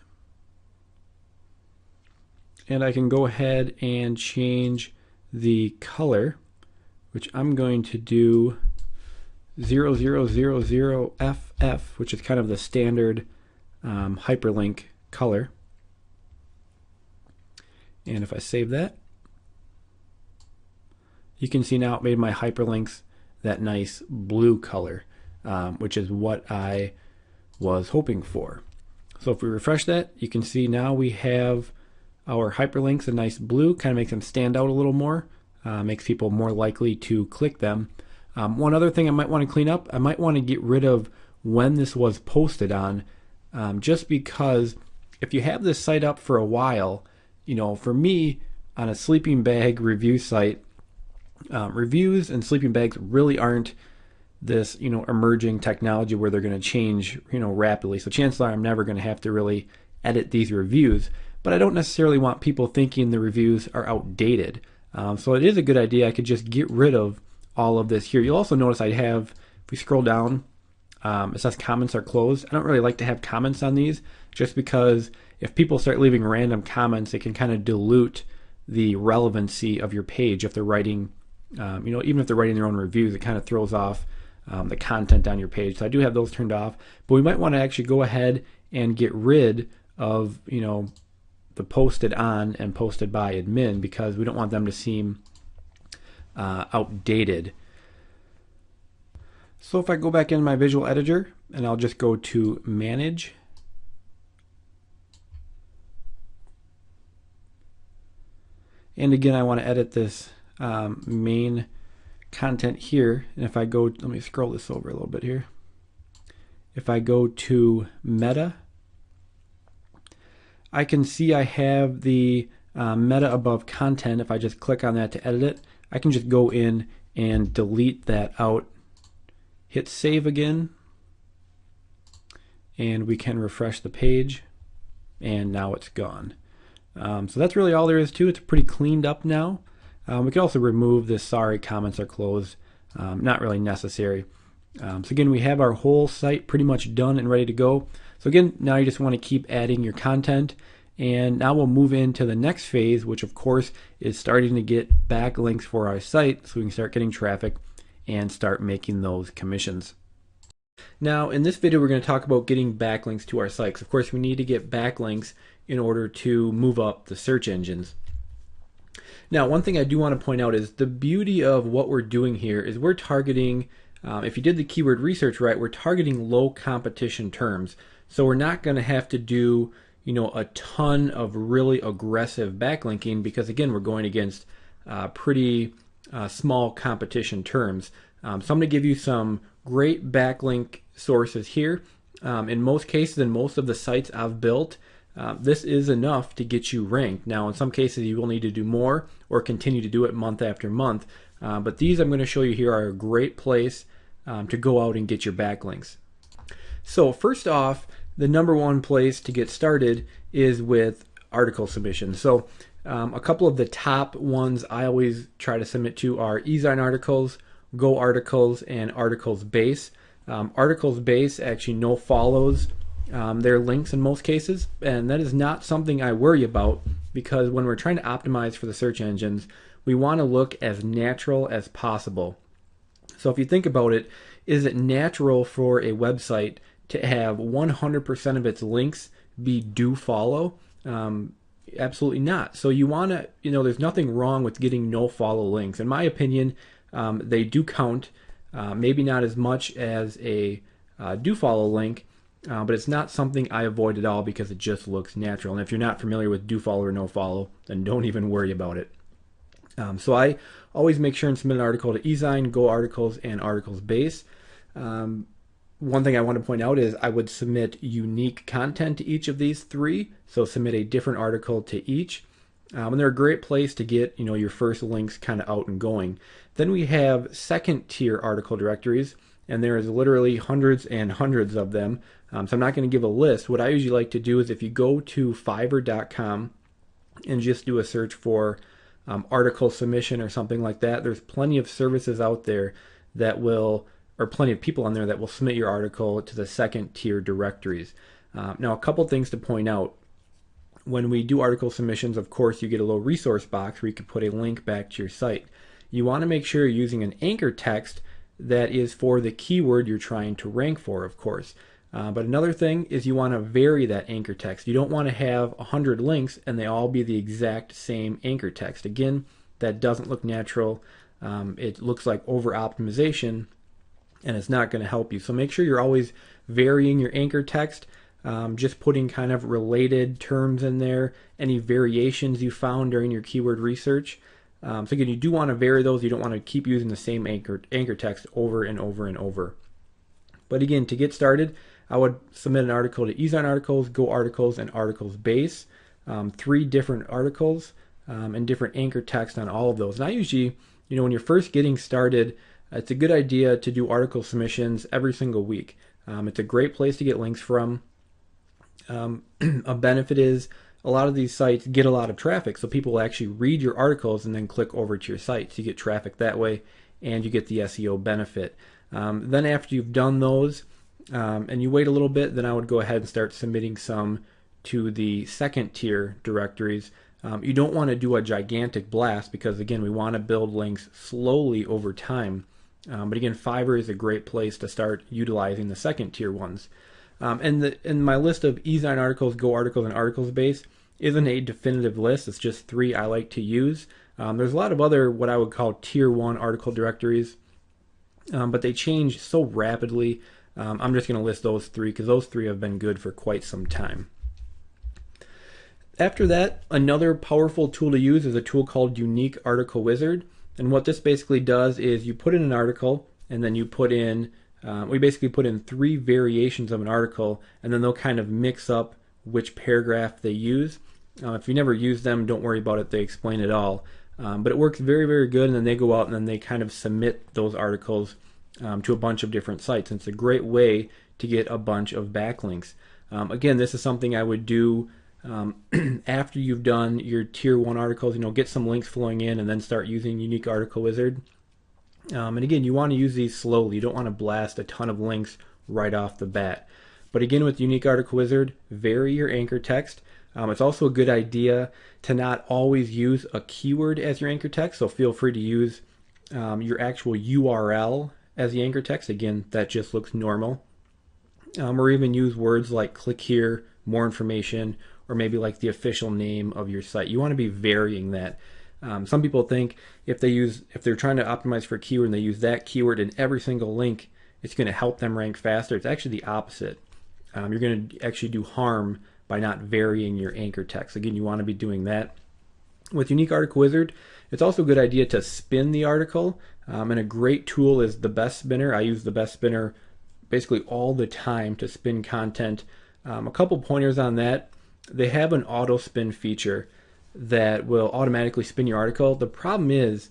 And I can go ahead and change the color, which I'm going to do 0000FF, which is kind of the standard hyperlink color. And if I save that, you can see now it made my hyperlinks that nice blue color, which is what I was hoping for. So if we refresh that, you can see now we have our hyperlinks a nice blue, kind of makes them stand out a little more, makes people more likely to click them. One other thing I might want to clean up, I might want to get rid of when this was posted on, just because if you have this site up for a while, you know, for me on a sleeping bag review site, reviews and sleeping bags really aren't this, you know, emerging technology where they're going to change, you know, rapidly. So chances are I'm never going to have to really edit these reviews. But I don't necessarily want people thinking the reviews are outdated. So it is a good idea. I could just get rid of all of this here. You'll also notice I have, if we scroll down, it says comments are closed. I don't really like to have comments on these just because if people start leaving random comments, it can kind of dilute the relevancy of your page if they're writing, you know, even if they're writing their own reviews, it kind of throws off the content on your page. So I do have those turned off, but we might want to actually go ahead and get rid of, you know, the posted on and posted by admin because we don't want them to seem outdated. So if I go back in my visual editor and I'll just go to manage, and again I want to edit this main content here, and if I go, let me scroll this over a little bit here. If I go to meta, I can see I have the meta above content. If I just click on that to edit it, I can just go in and delete that out, hit save again, and we can refresh the page, and now it's gone. So that's really all there is to it. It's pretty cleaned up now. We can also remove this sorry comments are closed. Not really necessary. So again, we have our whole site pretty much done and ready to go. So again, now you just want to keep adding your content. And now we'll move into the next phase, which of course is starting to get backlinks for our site so we can start getting traffic and start making those commissions. Now in this video we're going to talk about getting backlinks to our sites. Of course we need to get backlinks in order to move up the search engines. Now one thing I do want to point out is the beauty of what we're doing here is we're targeting, if you did the keyword research right, we're targeting low competition terms. So we're not going to have to do a ton of really aggressive backlinking because again we're going against pretty small competition terms. So I'm going to give you some great backlink sources here. In most cases, in most of the sites I've built, this is enough to get you ranked. Now in some cases you will need to do more or continue to do it month after month, but these I'm going to show you here are a great place to go out and get your backlinks. So first off, the number one place to get started is with article submissions. So a couple of the top ones I always try to submit to are eZine articles, Go articles, and articles base. Articles base actually no follows their links in most cases, and that is not something I worry about because when we're trying to optimize for the search engines, we want to look as natural as possible. So if you think about it, is it natural for a website to have 100% of its links be do follow? Absolutely not. So you want to, there's nothing wrong with getting no follow links. In my opinion, they do count, maybe not as much as a do follow link, but it's not something I avoid at all because it just looks natural. And if you're not familiar with do follow or no follow, then don't even worry about it. So I always make sure and submit an article to eZine, Go articles, and articles base. One thing I want to point out is I would submit unique content to each of these three. So submit a different article to each. And they're a great place to get your first links kind of out and going. Then we have second tier article directories, and there is literally hundreds and hundreds of them. So I'm not going to give a list. What I usually like to do is if you go to Fiverr.com and just do a search for article submission or something like that, there's plenty of services out there that will, or plenty of people on there that will submit your article to the second tier directories. Now a couple things to point out. When we do article submissions, of course you get a little resource box where you can put a link back to your site. You want to make sure you're using an anchor text that is for the keyword you're trying to rank for, of course. But another thing is you want to vary that anchor text. You don't want to have 100 links and they all be the exact same anchor text. Again, that doesn't look natural. It looks like over optimization and it's not going to help you. So make sure you're always varying your anchor text, just putting kind of related terms in there, any variations you found during your keyword research. So again, you do want to vary those. You don't want to keep using the same anchor text over and over and over. But again, to get started, I would submit an article to eZine articles, Go articles, and articles base. 3 different articles and different anchor text on all of those. And I usually, when you're first getting started, it's a good idea to do article submissions every single week. It's a great place to get links from. A benefit is a lot of these sites get a lot of traffic, so people will actually read your articles and then click over to your site. So you get traffic that way and you get the SEO benefit. Then after you've done those and you wait a little bit, then I would go ahead and start submitting some to the second tier directories. You don't want to do a gigantic blast because again we want to build links slowly over time. But again, Fiverr is a great place to start utilizing the second tier ones. And my list of eZine articles, Go articles, and articles base isn't a definitive list. It's just 3 I like to use. There's a lot of other what I would call tier 1 article directories, but they change so rapidly. I'm just going to list those 3 because those 3 have been good for quite some time. After that, another powerful tool to use is a tool called Unique Article Wizard. And what this basically does is you put in an article and then you put in, we basically put in 3 variations of an article and then they'll kind of mix up which paragraph they use. If you never use them, don't worry about it, they explain it all. But it works very, very good, and then they go out and then they kind of submit those articles to a bunch of different sites. And it's a great way to get a bunch of backlinks. Again, this is something I would do After you've done your tier 1 articles, get some links flowing in and then start using Unique Article Wizard. And again, you want to use these slowly. You don't want to blast a ton of links right off the bat. But again, with Unique Article Wizard, vary your anchor text. It's also a good idea to not always use a keyword as your anchor text, so feel free to use your actual URL as the anchor text. Again, that just looks normal. Or even use words like click here, more information, or maybe like the official name of your site. You want to be varying that. Some people think if they're trying to optimize for a keyword and they use that keyword in every single link, it's going to help them rank faster. It's actually the opposite. You're going to actually do harm by not varying your anchor text. Again, you want to be doing that. With Unique Article Wizard, it's also a good idea to spin the article. And a great tool is the Best Spinner. I use the Best Spinner basically all the time to spin content. A couple pointers on that. They have an auto spin feature that will automatically spin your article. The problem is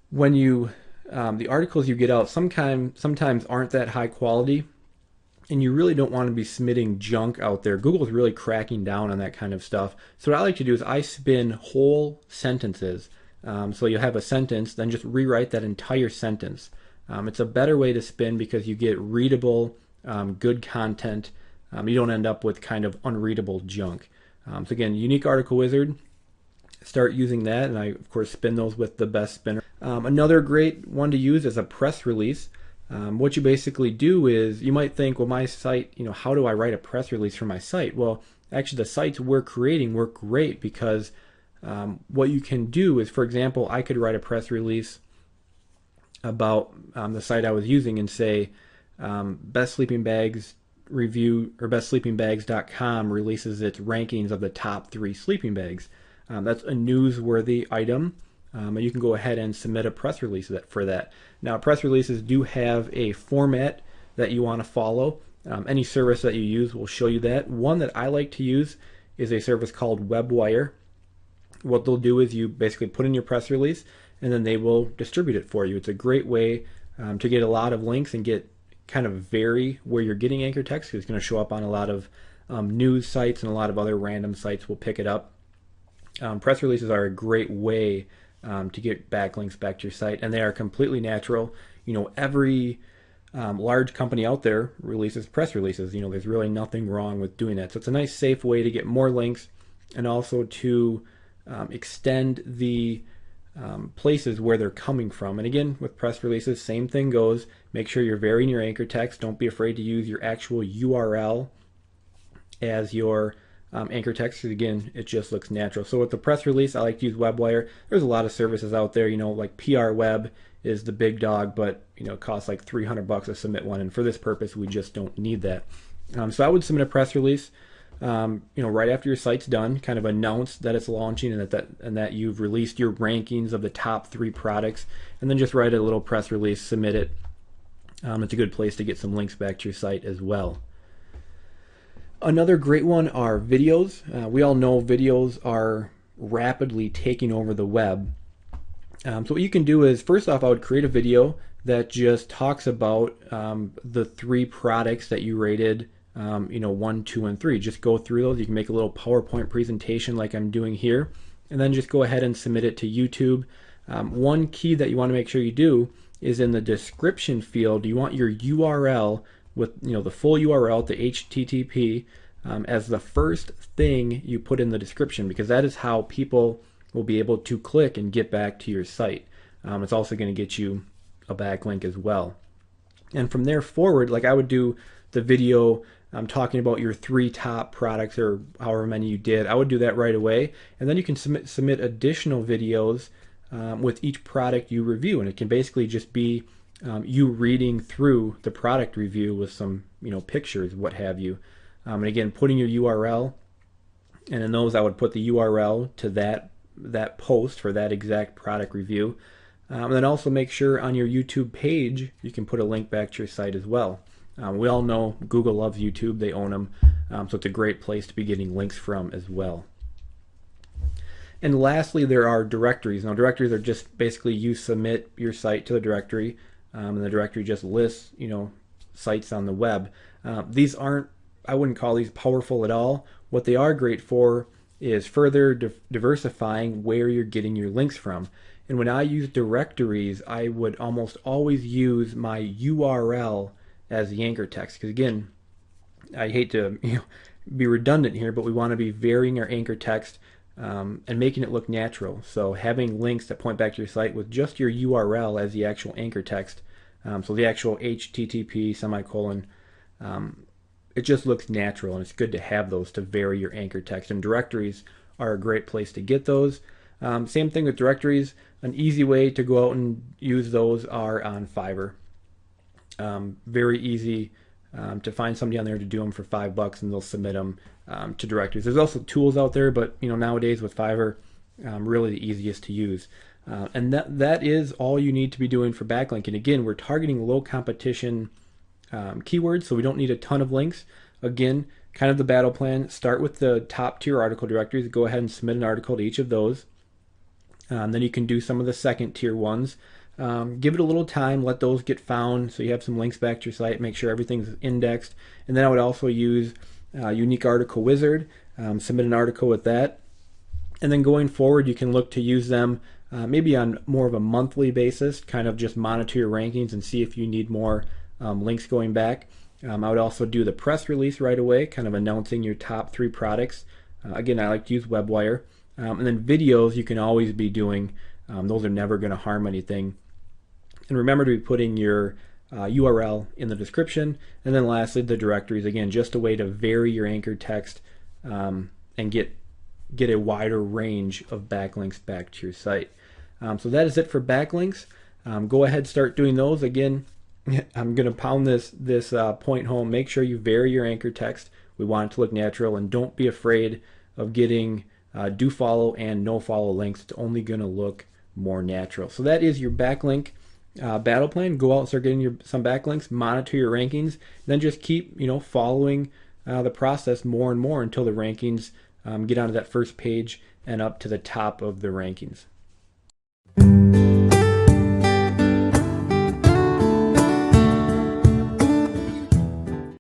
when the articles you get out sometimes aren't that high quality, and you really don't want to be submitting junk out there. Google's really cracking down on that kind of stuff. So what I like to do is I spin whole sentences. So you'll have a sentence, then just rewrite that entire sentence. It's a better way to spin because you get readable, good content. You don't end up with kind of unreadable junk. So again, Unique Article Wizard, start using that, and I of course spin those with the Best Spinner. Another great one to use is a press release. What you basically do is, you might think, well, my site, how do I write a press release for my site? Well, actually the sites we're creating work great because what you can do is, for example, I could write a press release about the site I was using and say, Best Sleeping Bags review, or bestsleepingbags.com releases its rankings of the top 3 sleeping bags. That's a newsworthy item. And you can go ahead and submit a press release for that. Now, press releases do have a format that you want to follow. Any service that you use will show you that. One that I like to use is a service called WebWire. What they'll do is you basically put in your press release, and then they will distribute it for you. It's a great way to get a lot of links and get kind of vary where you're getting anchor text, because it's going to show up on a lot of news sites, and a lot of other random sites will pick it up. Press releases are a great way to get backlinks back to your site, and they are completely natural. Every large company out there releases press releases. There's really nothing wrong with doing that. So it's a nice, safe way to get more links, and also to extend the places where they're coming from. And again, with press releases, same thing goes. Make sure you're varying your anchor text. Don't be afraid to use your actual URL as your anchor text, because again, it just looks natural. So with the press release, I like to use WebWire. There's a lot of services out there, like PR Web is the big dog, but it costs like $300 to submit one, and for this purpose, we just don't need that. So I would submit a press release, right after your site's done, kind of announce that it's launching and that you've released your rankings of the top 3 products, and then just write a little press release, submit it. It's a good place to get some links back to your site as well. Another great one are videos. We all know videos are rapidly taking over the web. So what you can do is, first off, I would create a video that just talks about the 3 products that you rated, 1, 2, and 3. Just go through those. You can make a little PowerPoint presentation like I'm doing here, and then just go ahead and submit it to YouTube. One key that you want to make sure you do is in the description field, you want your URL with the full URL, the HTTP, as the first thing you put in the description, because that is how people will be able to click and get back to your site. It's also going to get you a backlink as well. And from there forward, like I would do the video talking about your 3 top products, or however many you did, I would do that right away. And then you can submit additional videos with each product you review, and it can basically just be you reading through the product review with some pictures, what have you. And again, putting your URL, and in those I would put the URL to that post for that exact product review. And then also make sure on your YouTube page you can put a link back to your site as well. We all know Google loves YouTube, they own them, so it's a great place to be getting links from as well. And lastly, there are directories. Now, directories are just basically you submit your site to the directory, and the directory just lists sites on the web. These aren't I wouldn't call these powerful at all. What they are great for is further diversifying where you're getting your links from. And when I use directories, I would almost always use my URL as the anchor text. Because again, I hate to be redundant here, but we want to be varying our anchor text and making it look natural. So having links that point back to your site with just your URL as the actual anchor text, so the actual HTTP semicolon, it just looks natural, and it's good to have those to vary your anchor text. And directories are a great place to get those. Same thing with directories. An easy way to go out and use those are on Fiverr. Very easy to find somebody on there to do them for $5, and they'll submit them to directories. There's also tools out there, but nowadays with Fiverr, really the easiest to use. And that is all you need to be doing for backlinking. Again, we're targeting low competition keywords, so we don't need a ton of links. Again, kind of the battle plan: start with the top tier article directories. Go ahead and submit an article to each of those. Then you can do some of the second tier ones. Give it a little time, let those get found so you have some links back to your site, make sure everything's indexed. And then I would also use Unique Article Wizard, submit an article with that. And then going forward, you can look to use them maybe on more of a monthly basis, kind of just monitor your rankings and see if you need more links going back. I would also do the press release right away, kind of announcing your top 3 products. Again, I like to use WebWire. And then videos you can always be doing. Those are never going to harm anything. And remember to be putting your URL in the description. And then lastly, the directories. Again, just a way to vary your anchor text and get a wider range of backlinks back to your site. So that is it for backlinks. Go ahead, start doing those. Again, I'm going to pound this point home. Make sure you vary your anchor text. We want it to look natural, and don't be afraid of getting do follow and no follow links. It's only going to look more natural. So that is your backlink battle plan. Go out and start getting some backlinks, monitor your rankings, then just keep following the process more and more until the rankings get onto that first page and up to the top of the rankings.